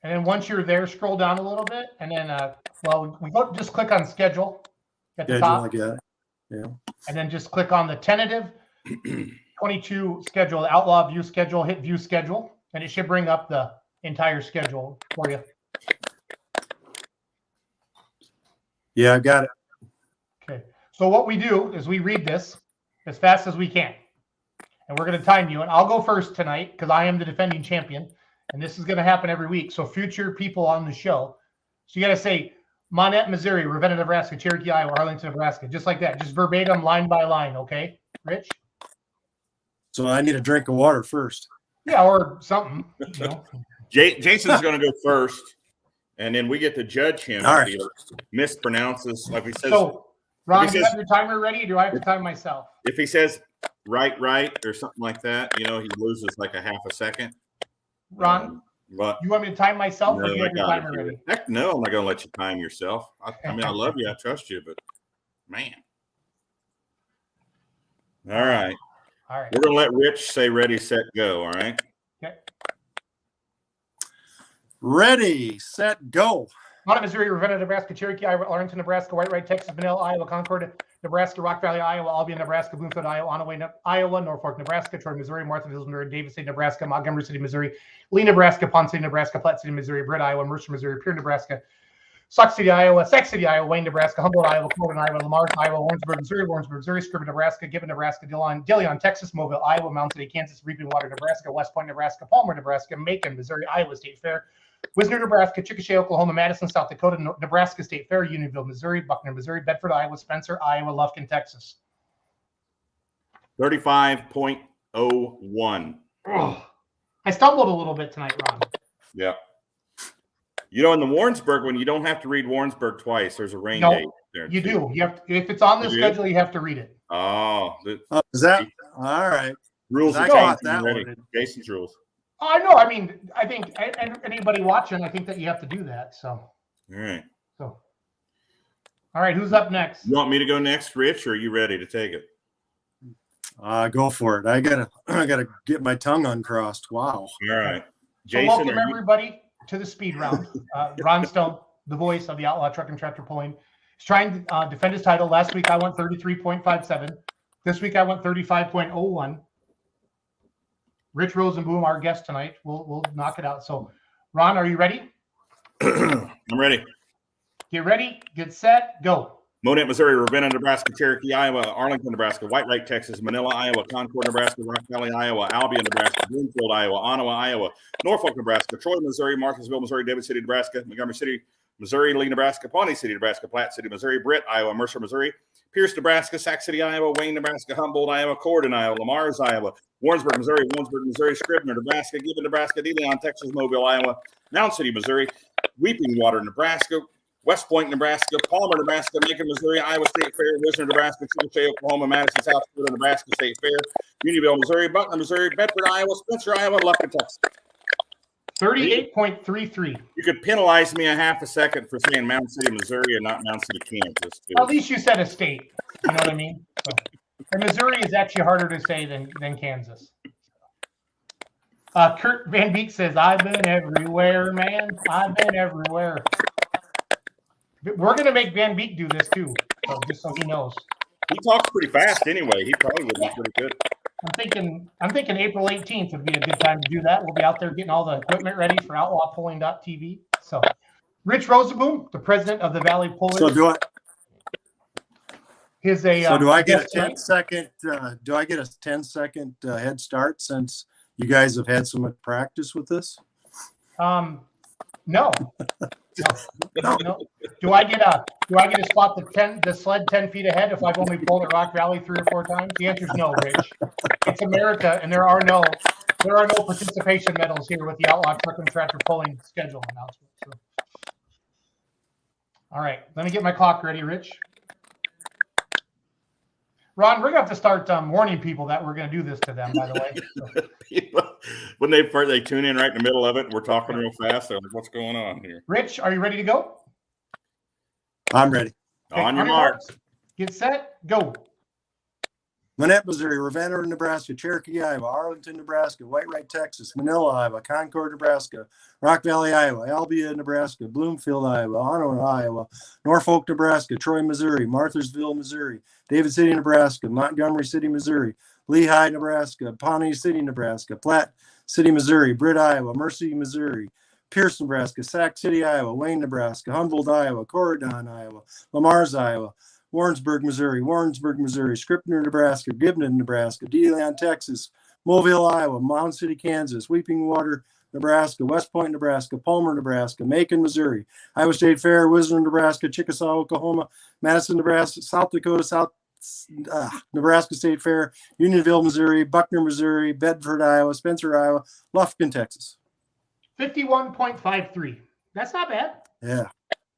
[SPEAKER 3] And then once you're there, scroll down a little bit, and then just click on schedule at the top.
[SPEAKER 2] Yeah.
[SPEAKER 3] And then just click on the tentative 22 schedule, the Outlaw view schedule, hit view schedule, and it should bring up the entire schedule for you.
[SPEAKER 2] Yeah, I got it.
[SPEAKER 3] Okay. So what we do is we read this as fast as we can. And we're going to time you. And I'll go first tonight because I am the defending champion. And this is going to happen every week. So future people on the show. So you got to say Monette, Missouri, Ravenna, Nebraska, Cherokee, Iowa, Arlington, Nebraska. Just like that. Just verbatim, line by line. Okay, Rich?
[SPEAKER 2] So I need a drink of water first.
[SPEAKER 3] Yeah, or something.
[SPEAKER 1] Jason's going to go first. And then we get to judge him if he mispronounces. Like he says. So,
[SPEAKER 3] Ron, do you have your timer ready, or do I have to time myself?
[SPEAKER 1] If he says right, or something like that, he loses like a half a second.
[SPEAKER 3] Ron,
[SPEAKER 1] but
[SPEAKER 3] you want me to time myself, or do you have your timer ready?
[SPEAKER 1] Heck no, I'm not going to let you time yourself. I mean, I love you. I trust you, but man. All right. We're going to let Rich say ready, set, go. All right.
[SPEAKER 3] Okay.
[SPEAKER 2] Ready, set, go.
[SPEAKER 3] Mountain, Missouri, Ravenna, Nebraska, Cherokee, Iowa, Arlington, Nebraska, White, Texas, Manila, Iowa, Concord, Nebraska, Rock Valley, Iowa, Albion, Nebraska, Bloomfield, Iowa, Onaway, Iowa, Norfolk, Nebraska, Troy, Missouri, Martha's Missouri, Davis City, Nebraska, Montgomery City, Missouri, Lee, Nebraska, Pond City, Nebraska, Platte City, Missouri, Britt, Iowa, Mercer, Missouri, Pierre, Nebraska, Sauk City, Iowa, Sac City, Iowa, Wayne, Nebraska, Humboldt, Iowa, Colton, Iowa, Lamar, Iowa, Warrensburg, Missouri, Scribner, Nebraska, Gibbon, Nebraska, Dillon, Texas, Mobile, Iowa, Mound City, Kansas, Reaping Water, Nebraska, West Point, Nebraska, Palmer, Nebraska, Macon, Missouri, Iowa State Fair, Wisner, Nebraska, Chickasha, Oklahoma, Madison, South Dakota, Nebraska State Fair, Unionville, Missouri, Buckner, Missouri, Bedford, Iowa, Spencer, Iowa, Lufkin, Texas.
[SPEAKER 1] 35.01.
[SPEAKER 3] Oh, I stumbled a little bit tonight, Ron.
[SPEAKER 1] Yeah. You know, in the Warrensburg one, you don't have to read Warrensburg twice. There's a rain
[SPEAKER 3] No,
[SPEAKER 1] date there.
[SPEAKER 3] You do. You have to, if it's on the
[SPEAKER 1] You do?
[SPEAKER 3] schedule, you have to read it.
[SPEAKER 1] Oh,
[SPEAKER 2] Is that all right?
[SPEAKER 1] rules
[SPEAKER 2] I
[SPEAKER 1] are
[SPEAKER 2] caught
[SPEAKER 1] changing
[SPEAKER 2] that
[SPEAKER 1] already.
[SPEAKER 2] one.
[SPEAKER 1] Jason's rules.
[SPEAKER 3] Oh, I know. I mean, I think anybody watching, I think that you have to do that. So,
[SPEAKER 1] All right.
[SPEAKER 3] all right. Who's up next?
[SPEAKER 1] You want me to go next, Rich, or are you ready to take it?
[SPEAKER 2] Go for it. I gotta get my tongue uncrossed. Wow.
[SPEAKER 1] All right.
[SPEAKER 3] So
[SPEAKER 1] Jason,
[SPEAKER 3] welcome everybody to the speed round. Ron Stone, the voice of the Outlaw Truck and Tractor Pulling, is trying to defend his title. Last week I went 33.57. This week I went 35.01. Rich Rozeboom, our guest tonight, we'll knock it out. So, Ron, are you ready?
[SPEAKER 1] I'm ready.
[SPEAKER 3] Get ready, get set, go.
[SPEAKER 1] Monette, Missouri, Ravenna, Nebraska, Cherokee, Iowa, Arlington, Nebraska, White Lake, Texas, Manila, Iowa, Concord, Nebraska, Rock Valley, Iowa, Albion, Nebraska, Bloomfield, Iowa, Ottawa, Iowa, Norfolk, Nebraska, Troy, Missouri, Martinsville, Missouri, David City, Nebraska, Montgomery City, Missouri, Lee, Nebraska, Pawnee City, Nebraska, Platte City, Missouri, Britt, Iowa, Mercer, Missouri, Pierce, Nebraska, Sac City, Iowa, Wayne, Nebraska, Humboldt, Iowa, Corydon, Iowa, Lamar's, Iowa, Warrensburg, Missouri, Scribner, Nebraska, Gibbon, Nebraska, DeLeon, Texas, Mobile, Iowa, Mound City, Missouri, Weeping Water, Nebraska, West Point, Nebraska, Palmer, Nebraska, Macon, Missouri, Iowa State Fair, Wisner, Nebraska, Chickasha, Oklahoma, Madison, South Dakota, Nebraska State Fair, Unionville, Missouri, Buckner, Missouri, Bedford, Iowa, Spencer, Iowa, Lufkin, Texas.
[SPEAKER 3] 38.33.
[SPEAKER 1] You could penalize me a half a second for saying Mound City, Missouri, and not Mound City, Kansas. Too.
[SPEAKER 3] At least you said a state. You know what I mean? So, and Missouri is actually harder to say than Kansas. Kurt Van Beek says, I've been everywhere, man. I've been everywhere. We're going to make Van Beek do this too, so just so he knows.
[SPEAKER 1] He talks pretty fast anyway. He probably would be pretty good.
[SPEAKER 3] I'm thinking April 18th would be a good time to do that. We'll be out there getting all the equipment ready for outlawpulling.tv. So, Rich Rozeboom, the president of the Valley Pullers.
[SPEAKER 2] So do I? Do I get a 10-second? Do I get a 10-second head start since you guys have had so much practice with this?
[SPEAKER 3] No. No. Do I get a spot the sled 10 feet ahead if I've only pulled at Rock Valley 3 or 4 times? The answer is no, Rich. It's America, and there are no participation medals here with the Outlaw Truck and Tractor Pulling schedule announcement. So. All right, let me get my clock ready, Rich. Ron, we're gonna have to start warning people that we're gonna do this to them. By the way, so.
[SPEAKER 1] When they tune in right in the middle of it, we're talking real fast. They're like, "What's going on here?"
[SPEAKER 3] Rich, are you ready to go?
[SPEAKER 2] I'm ready.
[SPEAKER 1] Okay, on your mark.
[SPEAKER 3] Get set, go.
[SPEAKER 2] Monette, Missouri, Ravenna, Nebraska, Cherokee, Iowa, Arlington, Nebraska, White, Texas, Manila, Iowa, Concord, Nebraska, Rock Valley, Iowa, Albion, Nebraska, Bloomfield, Iowa, Ottawa, Iowa, Norfolk, Nebraska, Troy, Missouri, Marthasville, Missouri, David City, Nebraska, Montgomery City, Missouri, Lehigh, Nebraska, Pawnee City, Nebraska, Platte City, Missouri, Britt, Iowa, Mercy, Missouri, Pierce, Nebraska, Sac City, Iowa, Wayne, Nebraska, Humboldt, Iowa, Corydon, Iowa, Lamar's, Iowa, Warrensburg, Missouri, Scribner, Nebraska, Gibbon, Nebraska, DeLeon, Texas, Mobile, Iowa, Mound City, Kansas, Weeping Water, Nebraska, West Point, Nebraska, Palmer, Nebraska, Macon, Missouri, Iowa State Fair, Wisner, Nebraska, Chickasha, Oklahoma, Madison, Nebraska, South Dakota, Nebraska State Fair, Unionville, Missouri, Buckner, Missouri, Bedford, Iowa, Spencer, Iowa, Lufkin, Texas.
[SPEAKER 3] 51.53. That's not bad.
[SPEAKER 2] Yeah.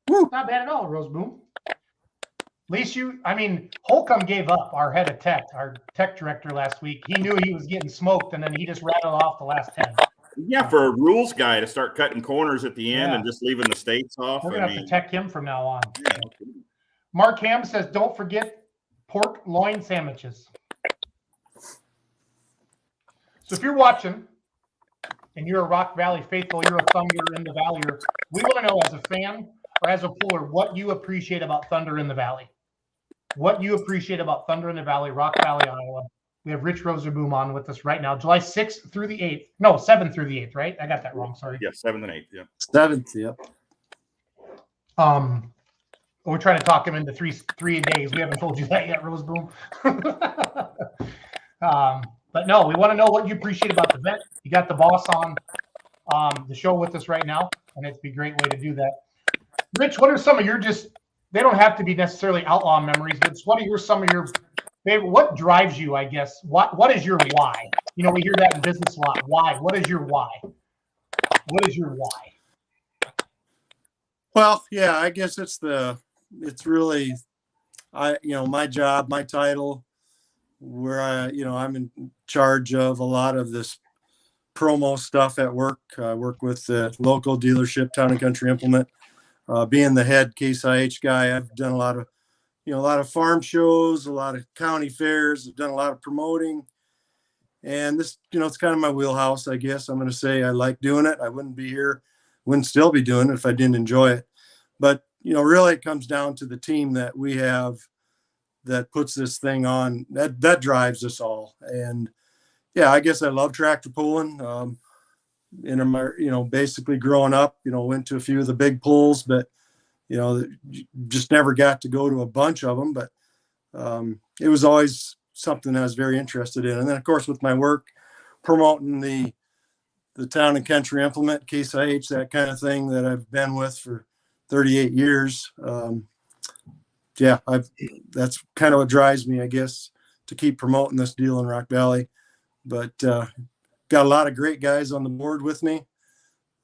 [SPEAKER 3] Woo. Not bad at all, Rozeboom. At least Holcomb gave up, our head of tech, our tech director last week. He knew he was getting smoked, and then he just rattled off the last 10.
[SPEAKER 1] Yeah, for a rules guy to start cutting corners at the end and just leaving the states off.
[SPEAKER 3] We're going to have to tech him from now on.
[SPEAKER 1] Yeah.
[SPEAKER 3] Mark Ham says, don't forget pork loin sandwiches. So if you're watching and you're a Rock Valley faithful, you're a Thumb, you're in the Valley, we want to know as a fan or as a puller, what you appreciate about Thunder in the Valley. What you appreciate about Thunder in the Valley, Rock Valley, Iowa. We have Rich Rozeboom on with us right now, July 6th through the 8th. No, 7th through the 8th, right? I got that wrong. Sorry.
[SPEAKER 1] Yeah, 7th and 8th. Yeah.
[SPEAKER 2] 7th. Yep.
[SPEAKER 3] We're trying to talk him into three days. We haven't told you that yet, Rozeboom. But no, we want to know what you appreciate about the event. You got the boss on the show with us right now, and it'd be a great way to do that. Rich, what are some of your they don't have to be necessarily outlaw memories, but what are some of your favorite, what drives you, I guess? What is your why? You know, we hear that in business a lot. Why? What is your why? What is your why?
[SPEAKER 2] Well, yeah, I guess it's really, my job, my title, where I'm in charge of a lot of this promo stuff at work. I work with the local dealership, Town and Country Implement. Being the head Case IH guy, I've done a lot of farm shows, a lot of county fairs. I've done a lot of promoting, and this, it's kind of my wheelhouse, I guess. I'm going to say I like doing it. I wouldn't still be doing it if I didn't enjoy it. But, really it comes down to the team that we have that puts this thing on, that drives us all. And yeah, I guess I love tractor pulling. Basically growing up, went to a few of the big pulls, but, just never got to go to a bunch of them. But it was always something I was very interested in. And then, of course, with my work promoting the Town and Country Implement, Case IH, that kind of thing that I've been with for 38 years. That's kind of what drives me, I guess, to keep promoting this deal in Rock Valley. But got a lot of great guys on the board with me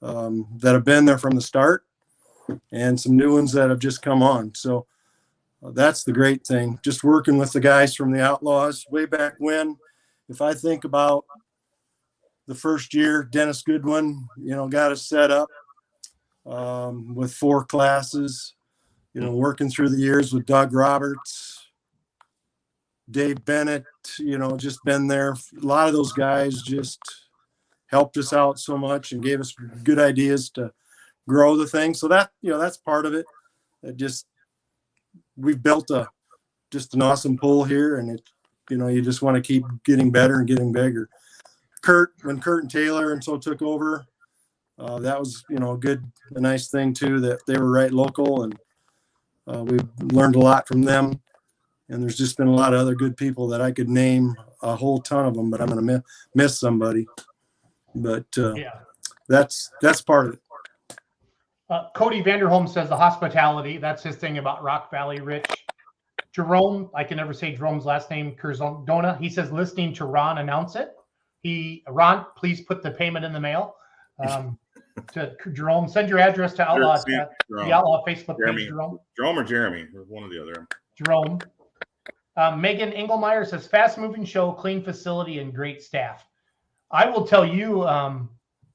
[SPEAKER 2] that have been there from the start, and some new ones that have just come on. So that's the great thing, just working with the guys from the Outlaws way back when. If I think about the first year, Dennis Goodwin, got us set up with 4 classes, working through the years with Doug Roberts, Dave Bennett, just been there. A lot of those guys just helped us out so much and gave us good ideas to grow the thing. So that, that's part of it. We've built just an awesome pool here, and you just want to keep getting better and getting bigger. When Kurt and Taylor and so took over, that was, a nice thing too, that they were right local, and we learned a lot from them. And there's just been a lot of other good people that I could name a whole ton of them, but I'm going to miss somebody. But that's part of it.
[SPEAKER 3] Cody Vanderholm says the hospitality, that's his thing about Rock Valley, Rich. Jerome, I can never say Jerome's last name, Curzona, he says listening to Ron announce it. Ron, please put the payment in the mail. To Jerome, send your address to Outlaw, the Outlaw Facebook page, Jerome.
[SPEAKER 1] Jerome or Jeremy, or one or the other.
[SPEAKER 3] Jerome. Megan Engelmeyer says fast moving show, clean facility, and great staff. I will tell you,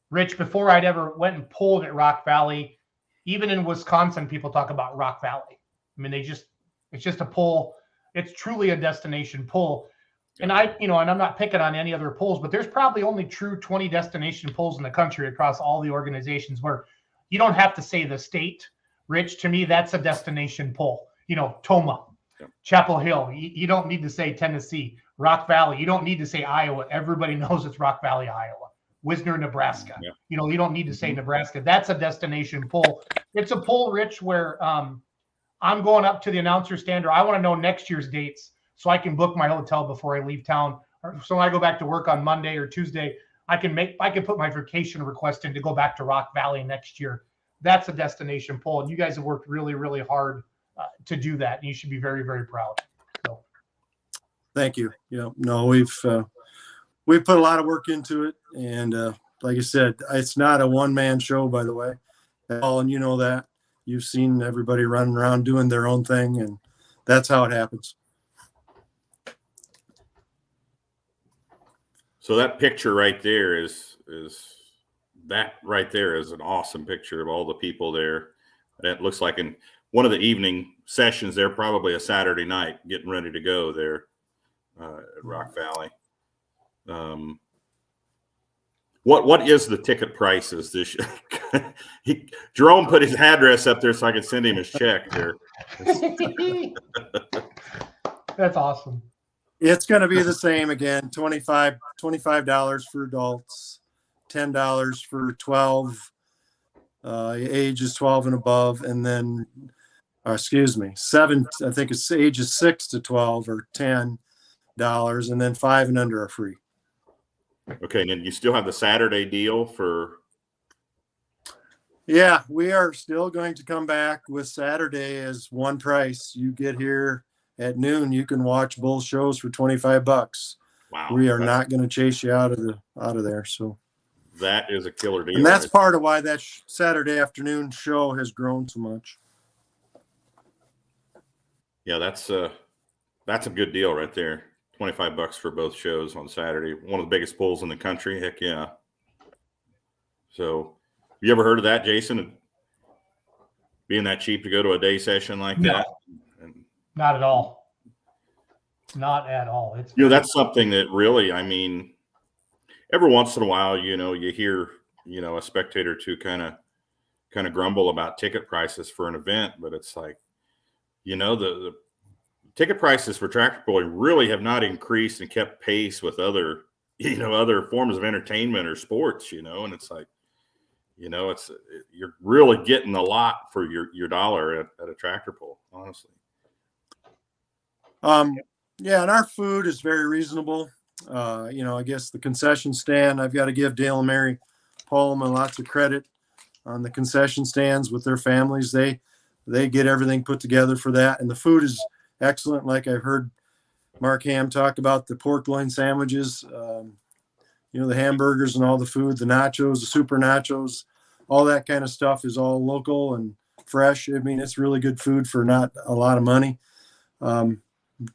[SPEAKER 3] Rich, before I'd ever went and pulled at Rock Valley, even in Wisconsin, people talk about Rock Valley. I mean, it's just a pull. It's truly a destination pull. And and I'm not picking on any other pulls, but there's probably only true 20 destination pulls in the country across all the organizations where you don't have to say the state. Rich, to me, that's a destination pull. Toma, Chapel Hill. You don't need to say Tennessee. Rock Valley. You don't need to say Iowa. Everybody knows it's Rock Valley, Iowa. Wisner, Nebraska. Yeah. You don't need to say Nebraska. That's a destination pull. It's a pull, Rich, where I'm going up to the announcer stand, or I want to know next year's dates so I can book my hotel before I leave town. Or so when I go back to work on Monday or Tuesday, I can put my vacation request in to go back to Rock Valley next year. That's a destination pull, and you guys have worked really, really hard to do that. And you should be very, very proud. So.
[SPEAKER 2] Thank you. We've put a lot of work into it, and like I said, it's not a one-man show, by the way, at all, and you know that. You've seen everybody running around doing their own thing, and that's how it happens.
[SPEAKER 1] So that picture right there is an awesome picture of all the people there. That looks like in one of the evening sessions there, probably a Saturday night, getting ready to go there at Rock Valley. What is the ticket prices this year? Jerome put his address up there so I could send him his check there.
[SPEAKER 3] That's awesome.
[SPEAKER 2] It's going to be the same again. $25 for adults, $10 for 12 ages 12 and above, and then seven. I think it's ages 6 to 12 or $10, and then 5 and under are free.
[SPEAKER 1] Okay, and then you still have the Saturday deal for.
[SPEAKER 2] Yeah, we are still going to come back with Saturday as one price. You get here at noon, you can watch both shows for $25.
[SPEAKER 1] Wow,
[SPEAKER 2] we are not going to chase you out of there. So
[SPEAKER 1] that is a killer deal,
[SPEAKER 2] and that's part of why that Saturday afternoon show has grown so much.
[SPEAKER 1] Yeah, that's a good deal right there. $25 for both shows on Saturday. One of the biggest pulls in the country. Heck yeah. So, you ever heard of that, Jason? Being that cheap to go to a day session like that?
[SPEAKER 3] Not at all. Not at all. It's
[SPEAKER 1] that's something that really, I mean, every once in a while, you hear, a spectator or two kind of grumble about ticket prices for an event, but it's like, the ticket prices for tractor pulling really have not increased and kept pace with other forms of entertainment or sports, and it's like, you're really getting a lot for your dollar at a tractor pull, honestly.
[SPEAKER 2] Yeah, and our food is very reasonable. I guess the concession stand, I've got to give Dale and Mary Pullman lots of credit on the concession stands with their families. They get everything put together for that, and the food is excellent. Like I've heard Mark Ham talk about the pork loin sandwiches, the hamburgers and all the food, the nachos, the super nachos, all that kind of stuff is all local and fresh. I mean, it's really good food for not a lot of money.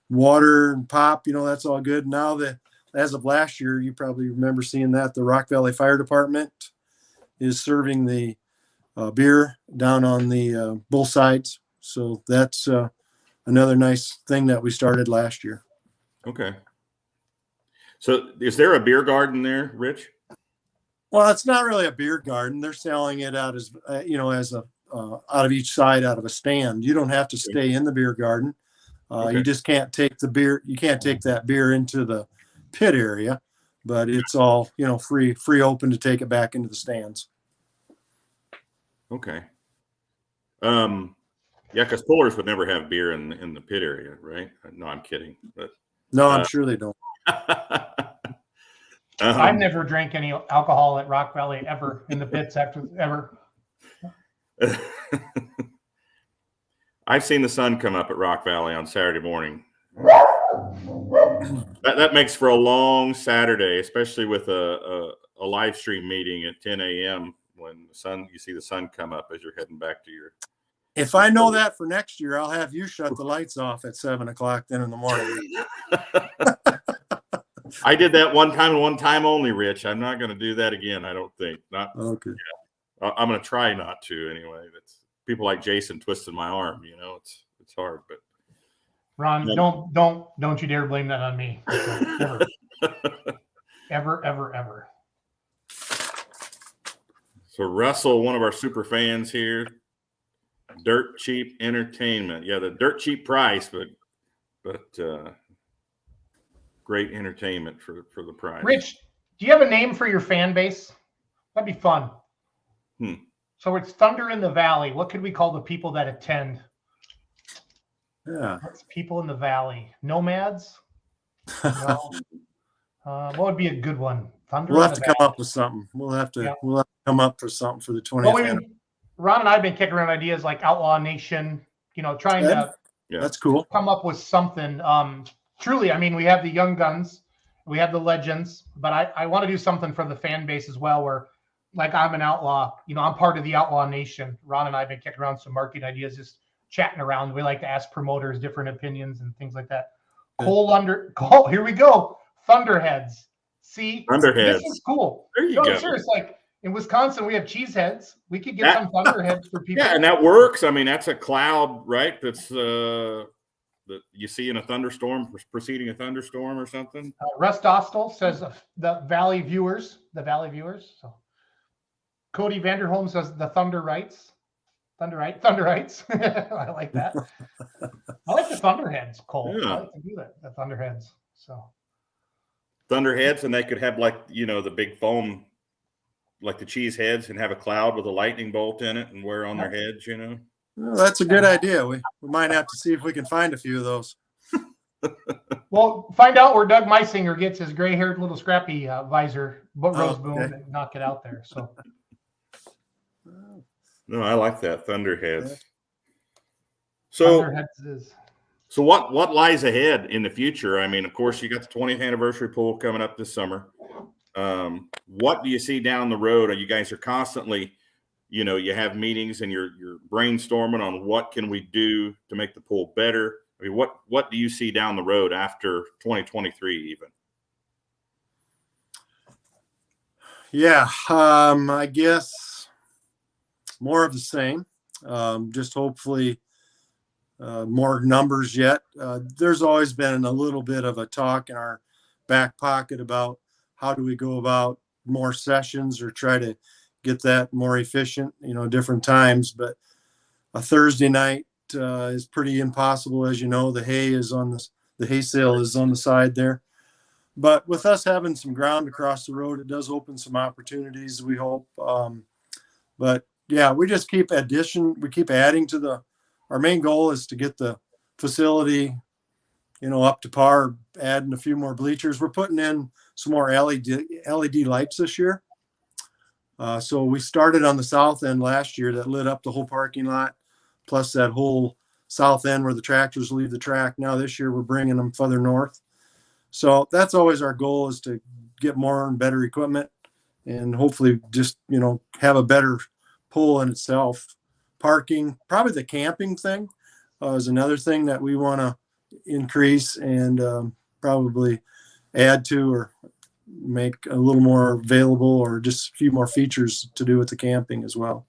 [SPEAKER 2] Water and pop, that's all good. Now as of last year, you probably remember seeing that the Rock Valley Fire Department is serving the beer down on the both sides. So that's another nice thing that we started last year.
[SPEAKER 1] Okay. So is there a beer garden there, Rich?
[SPEAKER 2] Well, it's not really a beer garden. They're selling it out as, as a out of each side out of a stand. You don't have to stay in the beer garden.
[SPEAKER 1] Okay.
[SPEAKER 2] You just can't take the beer. You can't take that beer into the pit area, but it's all, free open to take it back into the stands.
[SPEAKER 1] Okay. Yeah, because pullers would never have beer in the pit area, right? No, I'm kidding. But
[SPEAKER 2] no, I'm sure they don't.
[SPEAKER 3] I've never drank any alcohol at Rock Valley ever in the pits ever.
[SPEAKER 1] I've seen the sun come up at Rock Valley on Saturday morning. That makes for a long Saturday, especially with a live stream meeting at 10 a.m. when you see the sun come up as you're heading back to your.
[SPEAKER 2] If I know that for next year, I'll have you shut the lights off at 7 o'clock then in the morning.
[SPEAKER 1] I did that one time and one time only, Rich. I'm not going to do that again. I don't think. Not
[SPEAKER 2] okay.
[SPEAKER 1] Yeah. I'm going to try not to anyway. That's people like Jason twisted my arm. It's hard, but
[SPEAKER 3] Ron, don't you dare blame that on me. Ever.
[SPEAKER 1] So Russell, one of our super fans here, dirt cheap entertainment. Yeah, the dirt cheap price, but great entertainment for the price.
[SPEAKER 3] Rich, do you have a name for your fan base? That'd be fun. So it's Thunder in the Valley. What could we call the people that attend?
[SPEAKER 2] Yeah.
[SPEAKER 3] It's people in the valley. Nomads? No. What would be a good one? Thunder.
[SPEAKER 2] We'll have to come up with something. We'll have to come up with something for the 20th.
[SPEAKER 3] Ron and I have been kicking around ideas like Outlaw Nation, trying to
[SPEAKER 2] that's cool.
[SPEAKER 3] Come up with something. Truly, I mean, we have the young guns, we have the legends, but I want to do something for the fan base as well where, like, I'm an outlaw, I'm part of the Outlaw Nation. Ron and I have been kicking around some marketing ideas, just chatting around. We like to ask promoters different opinions and things like that. Here we go. Thunderheads. See?
[SPEAKER 1] Thunderheads.
[SPEAKER 3] This is cool.
[SPEAKER 1] There you go.
[SPEAKER 3] Serious. Like, in Wisconsin, we have cheeseheads. We could get some thunderheads for people.
[SPEAKER 1] Yeah, and that works. I mean, that's a cloud, right? That's that you see in a thunderstorm, preceding a thunderstorm or something.
[SPEAKER 3] Russ Dostal says the Valley viewers. So Cody Vanderholm says the Thunderites. Thunderites. I like that. I like the Thunderheads, Cole.
[SPEAKER 1] Yeah.
[SPEAKER 3] I like to do that. The Thunderheads. So
[SPEAKER 1] Thunderheads, and they could have like, the big foam, like the cheese heads, and have a cloud with a lightning bolt in it and wear on their heads,
[SPEAKER 2] Well, that's a good idea. We might have to see if we can find a few of those.
[SPEAKER 3] well, find out where Doug Meisinger gets his gray-haired little scrappy visor, Rozeboom,
[SPEAKER 2] okay.
[SPEAKER 3] and knock it out there. So
[SPEAKER 1] No, I like that, Thunderheads. Yeah. So,
[SPEAKER 3] Thunderheads is.
[SPEAKER 1] So what lies ahead in the future? I mean, of course, you got the 20th anniversary pool coming up this summer. What do you see down the road? You guys are constantly, you have meetings and you're brainstorming on what can we do to make the pool better. I mean, what do you see down the road after 2023 even?
[SPEAKER 2] Yeah, I guess more of the same. Just hopefully more numbers yet. There's always been a little bit of a talk in our back pocket about how do we go about more sessions or try to get that more efficient, different times. But a Thursday night is pretty impossible. As you know, the hay sale is on the side there. But with us having some ground across the road, it does open some opportunities, we hope. But yeah, we just keep adding to our main goal is to get the facility, up to par, adding a few more bleachers. We're putting in some more LED lights this year. So we started on the south end last year that lit up the whole parking lot, plus that whole south end where the tractors leave the track. Now this year we're bringing them further north. So that's always our goal, is to get more and better equipment and hopefully just, have a better pool in itself. Parking, probably the camping thing is another thing that we want to increase and probably add to or make a little more available, or just a few more features to do with the camping as well.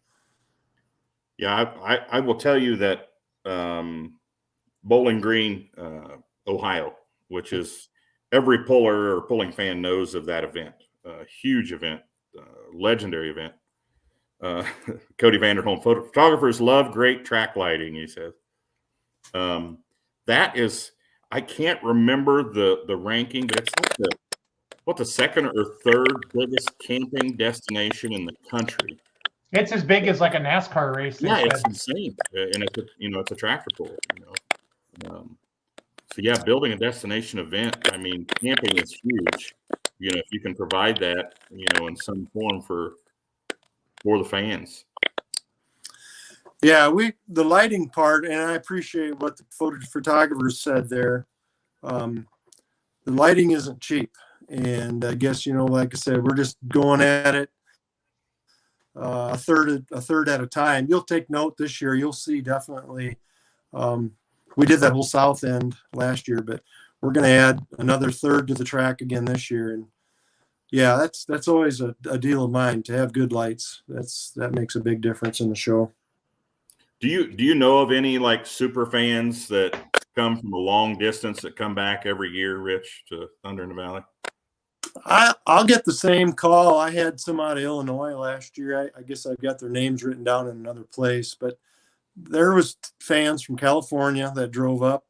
[SPEAKER 1] Yeah, I will tell you that Bowling Green, Ohio, which is every puller or pulling fan knows of that event, huge event, legendary event. Cody Vanderholm, photographers love great track lighting, he says. That is, I can't remember the ranking, but it's like the second or third biggest camping destination in the country.
[SPEAKER 3] It's as big as like a NASCAR race.
[SPEAKER 1] Yeah, it's insane, and it's a tractor pull. So yeah, building a destination event. I mean, camping is huge. If you can provide that, in some form for the fans.
[SPEAKER 2] Yeah, the lighting part, and I appreciate what the photographers said there. The lighting isn't cheap, and I guess like I said, we're just going at it a third at a time. You'll take note this year. You'll see definitely. We did that whole south end last year, but we're going to add another third to the track again this year. And yeah, that's always a deal of mine, to have good lights. That makes a big difference in the show.
[SPEAKER 1] Do you know of any like super fans that come from a long distance that come back every year, Rich, to Thunder in the Valley?
[SPEAKER 2] I'll get the same call. I had some out of Illinois last year. I guess I've got their names written down in another place, but there was fans from California that drove up,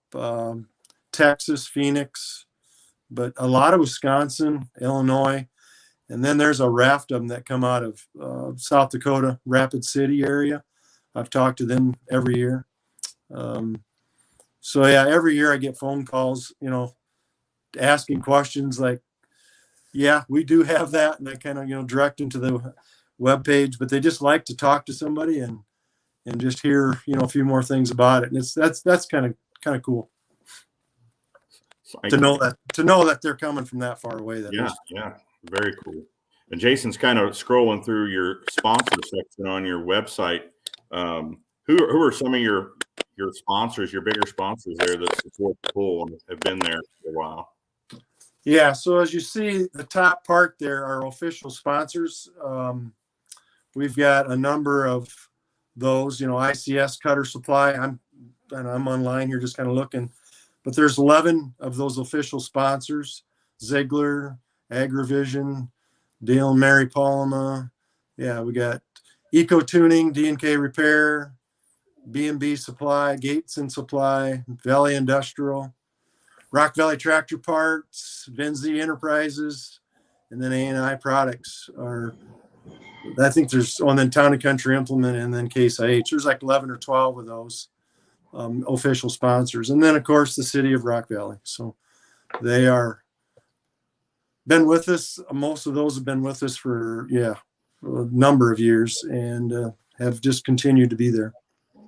[SPEAKER 2] Texas, Phoenix, but a lot of Wisconsin, Illinois, and then there's a raft of them that come out of South Dakota, Rapid City area. I've talked to them every year. So yeah, every year I get phone calls, asking questions like, yeah, we do have that. And I kind of, direct them to the webpage, but they just like to talk to somebody and just hear, a few more things about it. And that's kind of cool to know that they're coming from that far away.
[SPEAKER 1] Yeah, very cool. And Jason's kind of scrolling through your sponsor section on your website. Who are some of your sponsors, your bigger sponsors there that support the pool and have been there for a while?
[SPEAKER 2] Yeah, so as you see, the top part there are official sponsors. We've got a number of those, ICS Cutter Supply. I'm online here just kind of looking, but there's 11 of those official sponsors: Ziegler, AgriVision, Dale and Mary Palma. Yeah, we got Eco Tuning, D&K Repair, B&B Supply, Gates and Supply, Valley Industrial, Rock Valley Tractor Parts, Vinzi Enterprises, and then A&I Products are, I think there's, and then Town and Country Implement, and then Case IH. There's like 11 or 12 of those official sponsors. And then, of course, the city of Rock Valley. So they are been with us. Most of those have been with us for, a number of years and have just continued to be there.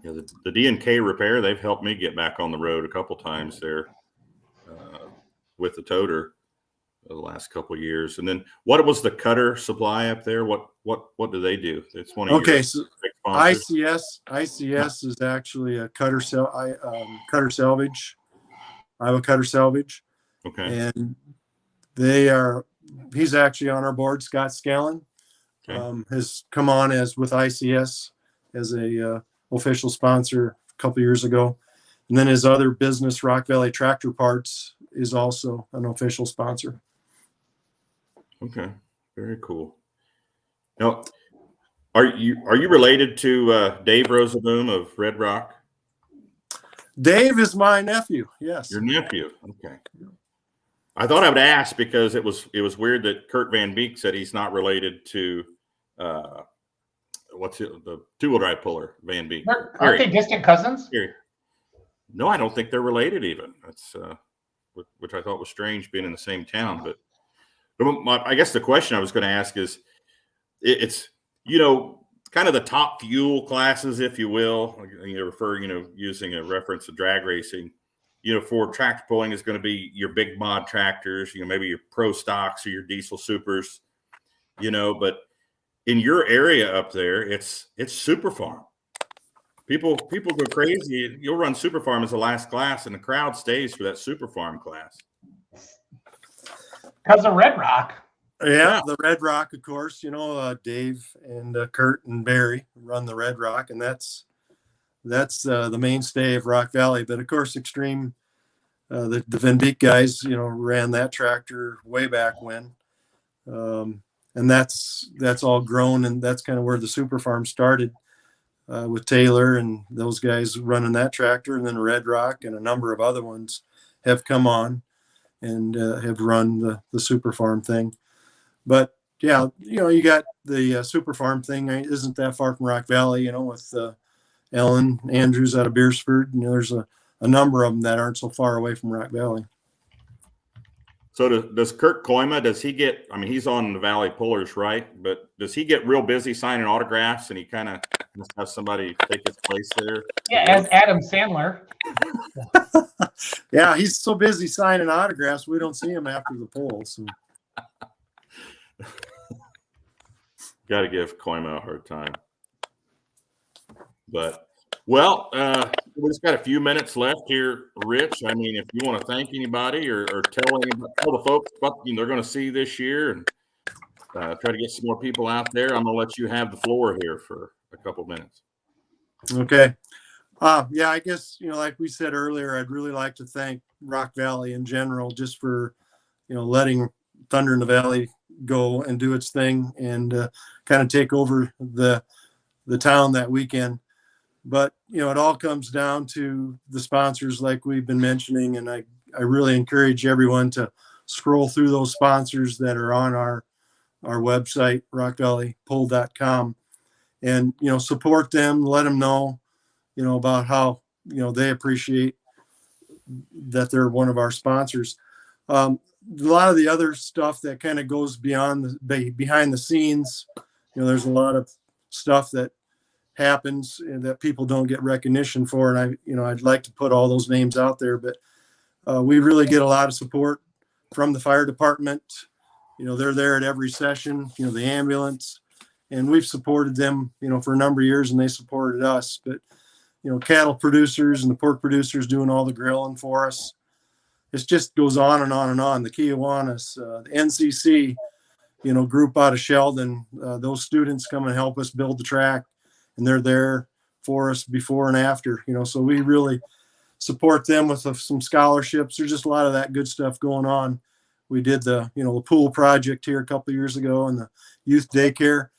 [SPEAKER 1] Yeah, the D&K Repair, they've helped me get back on the road a couple times there with the toter the last couple of years. And then what was the Cutter Supply up there? What do they do? It's one of your
[SPEAKER 2] so
[SPEAKER 1] big sponsors.
[SPEAKER 2] ICS is actually a cutter salvage. Iowa Cutter Salvage.
[SPEAKER 1] Okay.
[SPEAKER 2] And he's actually on our board. Scott Scallon has come on as with ICS as a official sponsor a couple years ago. And then his other business, Rock Valley Tractor Parts, is also an official sponsor.
[SPEAKER 1] Okay, very cool. Now, are you related to Dave Rozeboom of Red Rock?
[SPEAKER 2] Dave is my nephew. Yes.
[SPEAKER 1] Your nephew. Okay. I thought I would ask because it was weird that Kurt Van Beek said he's not related to the two-wheel drive puller Van Beek.
[SPEAKER 3] Aren't they distant cousins?
[SPEAKER 1] No, I don't think they're related even. That's which I thought was strange being in the same town. But I guess the question I was going to ask is, it's kind of the top fuel classes, if you will. Using a reference to drag racing. For tractor pulling is going to be your big mod tractors. Maybe your pro stocks or your diesel supers. But in your area up there, it's super farm. People go crazy. You'll run super farm as the last class, and the crowd stays for that super farm class.
[SPEAKER 3] Because of Red Rock.
[SPEAKER 2] Yeah, the Red Rock, of course. Dave and Kurt and Barry run the Red Rock, and that's the mainstay of Rock Valley. But of course, Extreme, the Van Beek guys, ran that tractor way back when. And that's all grown, and that's kind of where the super farm started with Taylor and those guys running that tractor, and then Red Rock and a number of other ones have come on and have run the super farm thing. But yeah, you got the super farm thing isn't that far from Rock Valley, with Ellen Andrews out of Beersford. There's a number of them that aren't so far away from Rock Valley.
[SPEAKER 1] So does Kurt Koima, does he get, he's on the Valley Pullers, right? But does he get real busy signing autographs and he kind of must have somebody take his place there?
[SPEAKER 3] Yeah, as Adam Sandler.
[SPEAKER 2] Yeah, he's so busy signing autographs, we don't see him after the pull. So.
[SPEAKER 1] Got to give Koima a hard time. But, well, we just got a few minutes left here, Rich. If you want to thank anybody or tell the folks what they're going to see this year and try to get some more people out there, I'm going to let you have the floor here for a couple minutes.
[SPEAKER 2] Okay. Yeah, I guess, like we said earlier, I'd really like to thank Rock Valley in general just for, letting Thunder in the Valley go and do its thing and kind of take over the town that weekend. But, it all comes down to the sponsors like we've been mentioning. And I really encourage everyone to scroll through those sponsors that are on our website, rockvalleypull.com, and, support them, let them know, about how, they appreciate that they're one of our sponsors. A lot of the other stuff that kind of goes behind the scenes, there's a lot of stuff that happens and that people don't get recognition for. And I'd like to put all those names out there, but we really get a lot of support from the fire department. They're there at every session, the ambulance, and we've supported them, for a number of years, and they supported us. But, cattle producers and the pork producers doing all the grilling for us. It just goes on and on and on. The Kiwanis, the NCC, group out of Sheldon, those students come and help us build the track, and they're there for us before and after, so we really support them with some scholarships. There's just a lot of that good stuff going on. We did the pool project here a couple of years ago and the youth daycare.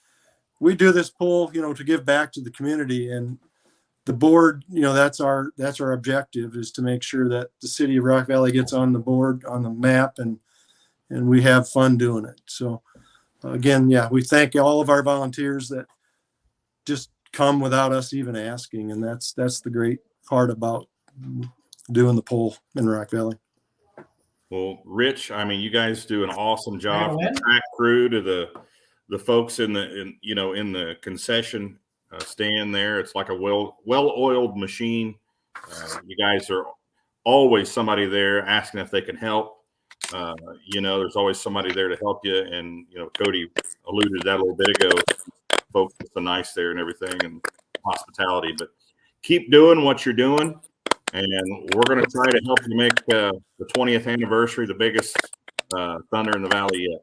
[SPEAKER 2] we do this poll, to give back to the community, and the board, that's our objective, is to make sure that the city of Rock Valley gets on the board, on the map, and we have fun doing it. So again, yeah, we thank all of our volunteers that just come without us even asking. And that's the great part about doing the poll in Rock Valley.
[SPEAKER 1] Well, Rich, I mean, you guys do an awesome job, from the track crew to the folks in the concession stand there. It's like a well-oiled machine. You guys are always somebody there asking if they can help. There's always somebody there to help you. And, Cody alluded to that a little bit ago. Folks are so nice there and everything, and hospitality. But keep doing what you're doing. And we're going to try to help you make the 20th anniversary the biggest Thunder in the Valley yet.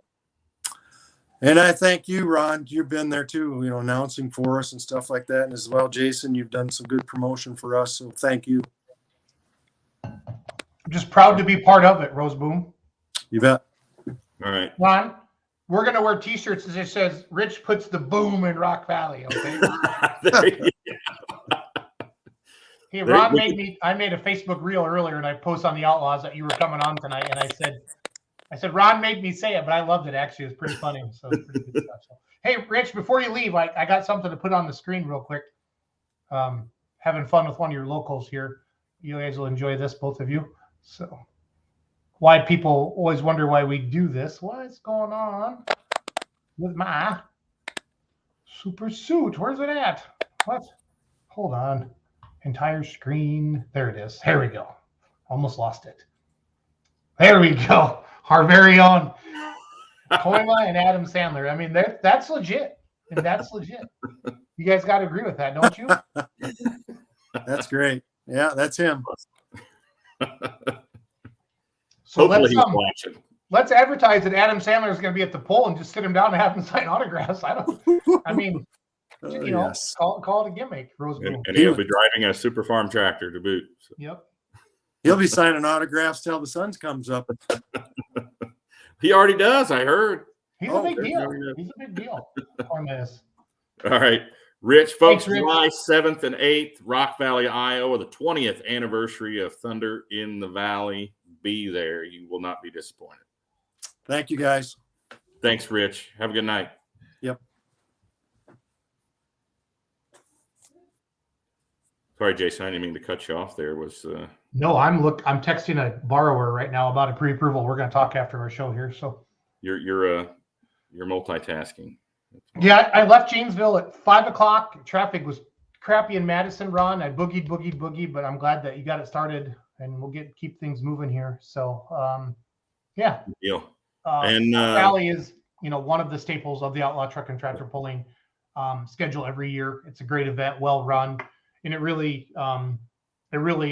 [SPEAKER 2] And I thank you, Ron. You've been there too, announcing for us and stuff like that. And as well, Jason, you've done some good promotion for us. So thank you.
[SPEAKER 3] I'm just proud to be part of it, Rozeboom.
[SPEAKER 2] You bet.
[SPEAKER 1] All right.
[SPEAKER 3] Ron, we're going to wear T-shirts that says Rich puts the boom in Rock Valley. Okay. Hey, Ron I made a Facebook reel earlier, and I posted on the Outlaws that you were coming on tonight, and I said Ron made me say it, but I loved it. Actually, it was pretty funny. So it's pretty good stuff. So, hey, Rich, before you leave, I got something to put on the screen real quick. Having fun with one of your locals here. You guys will enjoy this, both of you. So, why people always wonder why we do this? What's going on with my super suit? Where's it at? What? Hold on. Entire screen. There it is. Here we go. Almost lost it. There we go. Our very own Koima and Adam Sandler. I mean, that's legit. And that's legit. You guys got to agree with that, don't you?
[SPEAKER 2] That's great. Yeah, that's him.
[SPEAKER 3] So
[SPEAKER 1] Hopefully
[SPEAKER 3] let's advertise that Adam Sandler is going to be at the poll and just sit him down and have him sign autographs. Yes. Call it a gimmick, Rozeboom.
[SPEAKER 1] And he'll be driving a Super Farm tractor to boot. So.
[SPEAKER 3] Yep.
[SPEAKER 2] He'll be signing autographs till the sun comes up.
[SPEAKER 1] He already does, I heard.
[SPEAKER 3] He's a big deal. He's a big deal on this.
[SPEAKER 1] All right. Rich, folks,
[SPEAKER 3] Thanks, Rich.
[SPEAKER 1] July 7th and 8th, Rock Valley, Iowa, the 20th anniversary of Thunder in the Valley. Be there. You will not be disappointed.
[SPEAKER 2] Thank you, guys.
[SPEAKER 1] Thanks, Rich. Have a good night.
[SPEAKER 2] Yep.
[SPEAKER 1] Sorry, Jason, I didn't mean to cut you off there.
[SPEAKER 3] No, I'm texting a borrower right now about a pre-approval. We're going to talk after our show here. So
[SPEAKER 1] you're multitasking.
[SPEAKER 3] Yeah, I left Janesville at 5:00. Traffic was crappy in Madison, Ron. I boogied, but I'm glad that you got it started, and we'll keep things moving here. So, yeah.
[SPEAKER 1] Good deal.
[SPEAKER 3] And Valley is, one of the staples of the Outlaw Truck and Tractor Pulling schedule every year. It's a great event, well run, and it really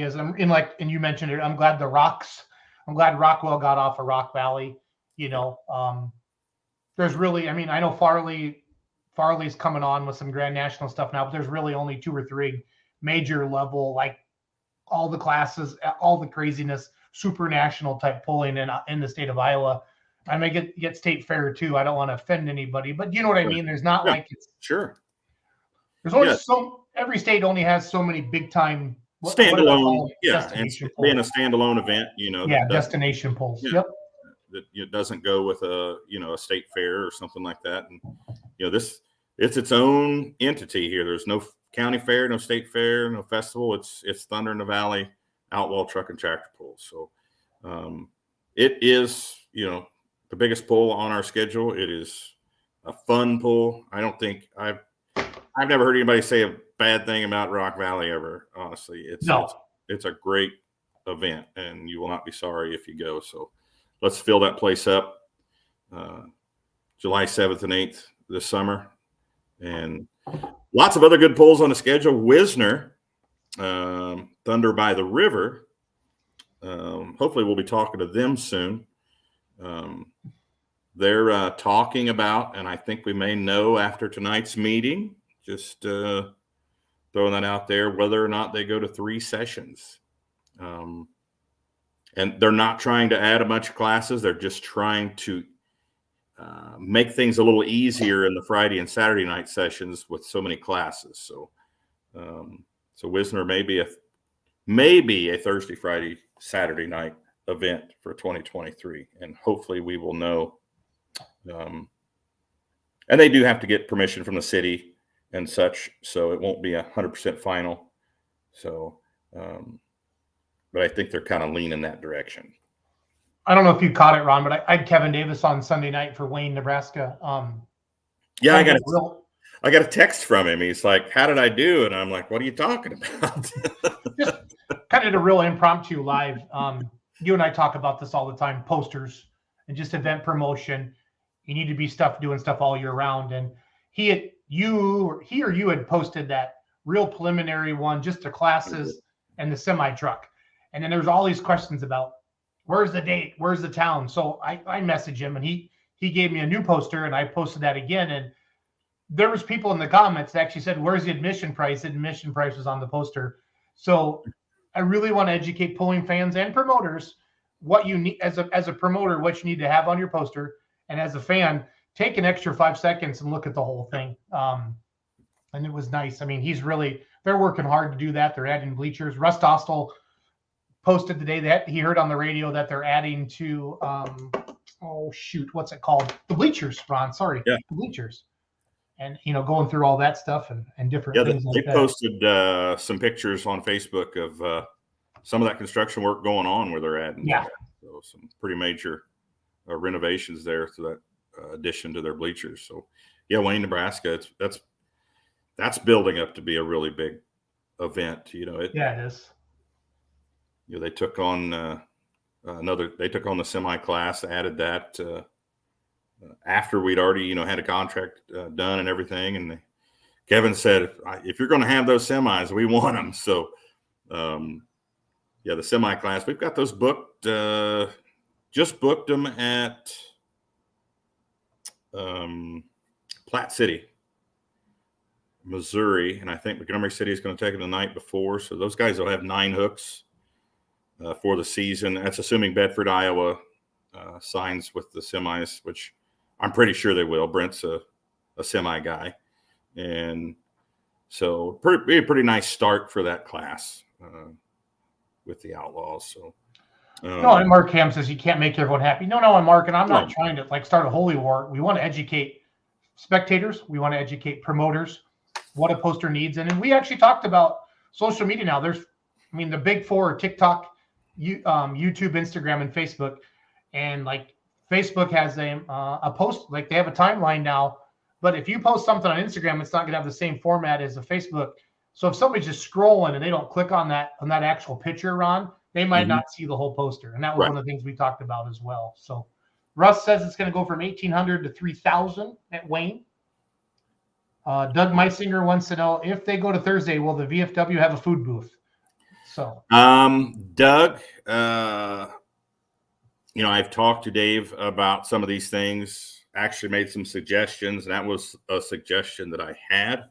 [SPEAKER 3] is. And you mentioned it. I'm glad Rockwell got off of Rock Valley. There's really, I know Farley's coming on with some Grand National stuff now, but there's really only 2 or 3 major level, like all the classes, all the craziness, super national type pulling in the state of Iowa. I may get state fair too. I don't want to offend anybody, but you know what I mean? There's not like it's
[SPEAKER 1] sure.
[SPEAKER 3] There's only every state only has so many big time
[SPEAKER 1] standalone. And being a standalone event,
[SPEAKER 3] destination pulls.
[SPEAKER 1] Yeah.
[SPEAKER 3] Yep.
[SPEAKER 1] That it doesn't go with a state fair or something like that, and it's its own entity here. There's no county fair, no state fair, no festival. It's Thunder in the Valley Outlaw Truck and Tractor Pull. So it is the biggest pull on our schedule. It is a fun pull. I don't think I've never heard anybody say a bad thing about Rock Valley ever. Honestly, it's a great event, and you will not be sorry if you go. So. Let's fill that place up July 7th and 8th this summer. And lots of other good pulls on the schedule. Wisner, Thunder by the River. Hopefully we'll be talking to them soon. They're talking about, and I think we may know after tonight's meeting, just throwing that out there, whether or not they go to 3 sessions. And they're not trying to add a bunch of classes. They're just trying to make things a little easier in the Friday and Saturday night sessions with so many classes. So, so Wisner may be a Thursday, Friday, Saturday night event for 2023, and hopefully we will know. And they do have to get permission from the city and such, so it won't be 100% final. So, but I think they're kind of leaning that direction.
[SPEAKER 3] I don't know if you caught it, Ron, but I had Kevin Davis on Sunday night for Wayne, Nebraska.
[SPEAKER 1] Yeah, I got a text from him. He's like, "How did I do?" And I'm like, "What are you talking about?"
[SPEAKER 3] Just kind of a real impromptu live. You and I talk about this all the time: posters and just event promotion. You need to be doing stuff all year round. And you had posted that real preliminary one, just the classes and the semi truck. And then there's all these questions about where's the date, where's the town. So I messaged him, and he gave me a new poster, and I posted that again. And there was people in the comments that actually said, "Where's the admission price?" The admission price was on the poster. So I really want to educate pulling fans and promoters what you need as a promoter, what you need to have on your poster. And as a fan, take an extra 5 seconds and look at the whole thing. And it was nice. I mean, they're working hard to do that. They're adding bleachers. Russ Dostal posted today that he heard on the radio that they're adding to, what's it called? The bleachers, Ron. Sorry.
[SPEAKER 1] Yeah.
[SPEAKER 3] The bleachers. And, going through all that stuff and different things like that.
[SPEAKER 1] They posted some pictures on Facebook of some of that construction work going on where they're adding.
[SPEAKER 3] Yeah.
[SPEAKER 1] So some pretty major renovations there to that addition to their bleachers. So, yeah, Wayne, Nebraska, that's building up to be a really big event. It is. They took on the semi class, added that after we'd already, had a contract done and everything. And Kevin said, if you're going to have those semis, we want them. So, the semi class, we've got those booked. Just booked them at Platte City, Missouri, and I think Montgomery City is going to take them the night before. So those guys will have 9 hooks for the season. That's assuming Bedford, Iowa signs with the semis, which I'm pretty sure they will. Brent's a semi guy, and so be a pretty nice start for that class with the Outlaws. So.
[SPEAKER 3] No, and Mark Ham says you can't make everyone happy. No, and Mark, and I'm not trying to start a holy war. We want to educate spectators. We want to educate promoters what a poster needs. And then we actually talked about social media now. The big four are TikTok, YouTube, Instagram, and Facebook. And Facebook has a post, they have a timeline now. But if you post something on Instagram, it's not going to have the same format as a Facebook. So if somebody's just scrolling and they don't click on that actual picture, Ron, they might not see the whole poster. And that was one of the things we talked about as well. So Russ says it's going to go from 1,800 to 3,000 at Wayne. Doug Meisinger wants to know, if they go to Thursday, will the VFW have a food booth? So,
[SPEAKER 1] Doug, I've talked to Dave about some of these things, actually made some suggestions. And that was a suggestion that I had,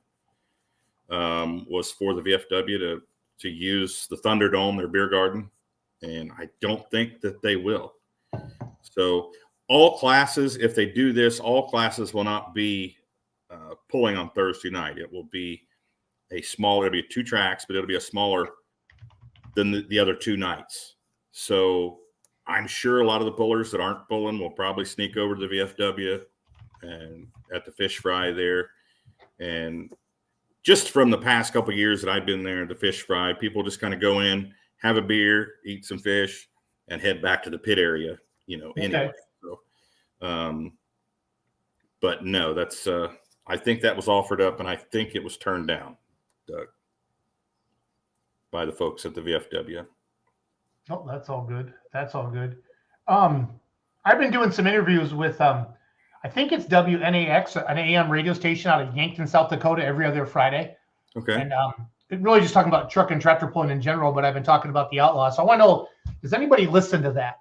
[SPEAKER 1] was for the VFW to use the Thunderdome, their beer garden, and I don't think that they will. So all classes, if they do this, all classes will not be pulling on Thursday night. It will be it'll be 2 tracks, but it'll be a smaller than the other 2 nights. So I'm sure a lot of the pullers that aren't pulling will probably sneak over to the VFW and at the fish fry there. And just from the past couple of years that I've been there at the fish fry, people just kind of go in, have a beer, eat some fish, and head back to the pit area, anyway. So, but no, that's, I think that was offered up, and I think it was turned down, Doug, by the folks at the VFW.
[SPEAKER 3] Oh, that's all good. That's all good. I've been doing some interviews with, I think it's WNAX, an AM radio station out of Yankton, South Dakota, every other Friday. Okay. And it really just talking about truck and tractor pulling in general, but I've been talking about the Outlaws. So I want to know, does anybody listen to that?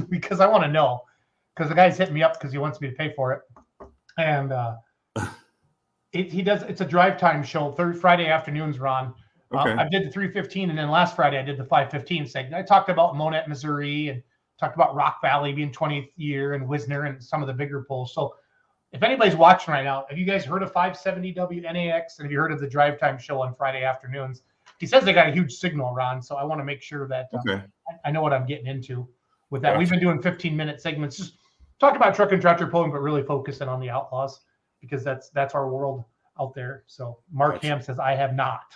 [SPEAKER 3] Because I want to know, because the guy's hitting me up because he wants me to pay for it. And it's a drive time show, Friday afternoons, Ron. Okay. I did the 3:15, and then last Friday I did the 5:15 segment. I talked about Monette, Missouri, and talked about Rock Valley being 20th year and Wisner and some of the bigger polls. So if anybody's watching right now, have you guys heard of 570 WNAX? And have you heard of the Drive Time show on Friday afternoons? He says they got a huge signal, Ron. So I want to make sure that I know what I'm getting into with that.
[SPEAKER 1] Gotcha.
[SPEAKER 3] We've been doing 15-minute segments, just talking about truck and tractor pulling, but really focusing on the Outlaws because that's our world out there. So Mark Ham says, I have not.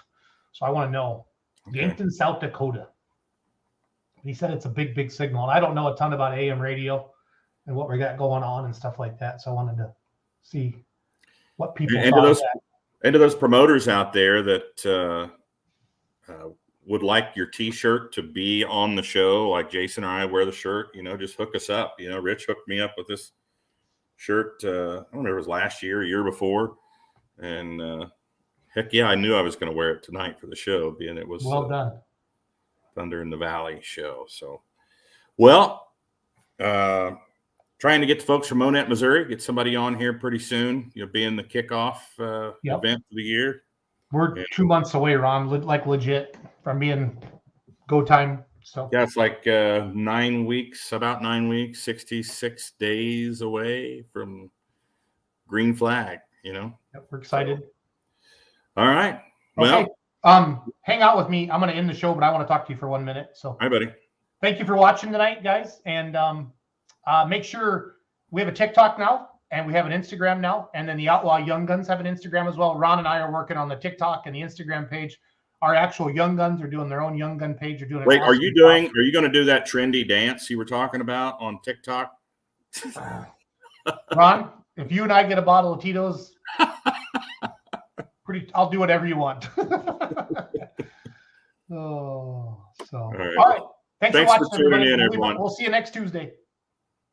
[SPEAKER 3] So I want to know. Yankton, South Dakota. He said it's a big, big signal. And I don't know a ton about AM radio and what we got going on and stuff like that. So I wanted to see what people
[SPEAKER 1] and to those promoters out there that would like your T-shirt to be on the show, like Jason or I wear the shirt, just hook us up. Rich hooked me up with this shirt. I don't remember, it was last year, a year before. And heck yeah, I knew I was going to wear it tonight for the show, being it was
[SPEAKER 3] well done.
[SPEAKER 1] Thunder in the Valley show. So, well, trying to get the folks from Monette, Missouri, get somebody on here pretty soon. Being the kickoff event of the year.
[SPEAKER 3] We're 2 months away, Ron, like legit from being go time. So
[SPEAKER 1] yeah, it's like 9 weeks, about 9 weeks, 66 days away from green flag.
[SPEAKER 3] Yep, we're excited.
[SPEAKER 1] So, all right. Well,
[SPEAKER 3] okay. Hang out with me. I'm going to end the show, but I want to talk to you for 1 minute. So,
[SPEAKER 1] hi, buddy.
[SPEAKER 3] Thank you for watching tonight, guys. And make sure we have a TikTok now and we have an Instagram now. And then the Outlaw Young Guns have an Instagram as well. Ron and I are working on the TikTok and the Instagram page. Our actual Young Guns are doing their own Young Gun page. Are doing.
[SPEAKER 1] Wait, are you going to do that trendy dance you were talking about on TikTok?
[SPEAKER 3] Ron, if you and I get a bottle of Tito's, I'll do whatever you want. All right. Thanks for watching,
[SPEAKER 1] tuning in,
[SPEAKER 3] everybody.
[SPEAKER 1] everyone.
[SPEAKER 3] We'll see you next Tuesday.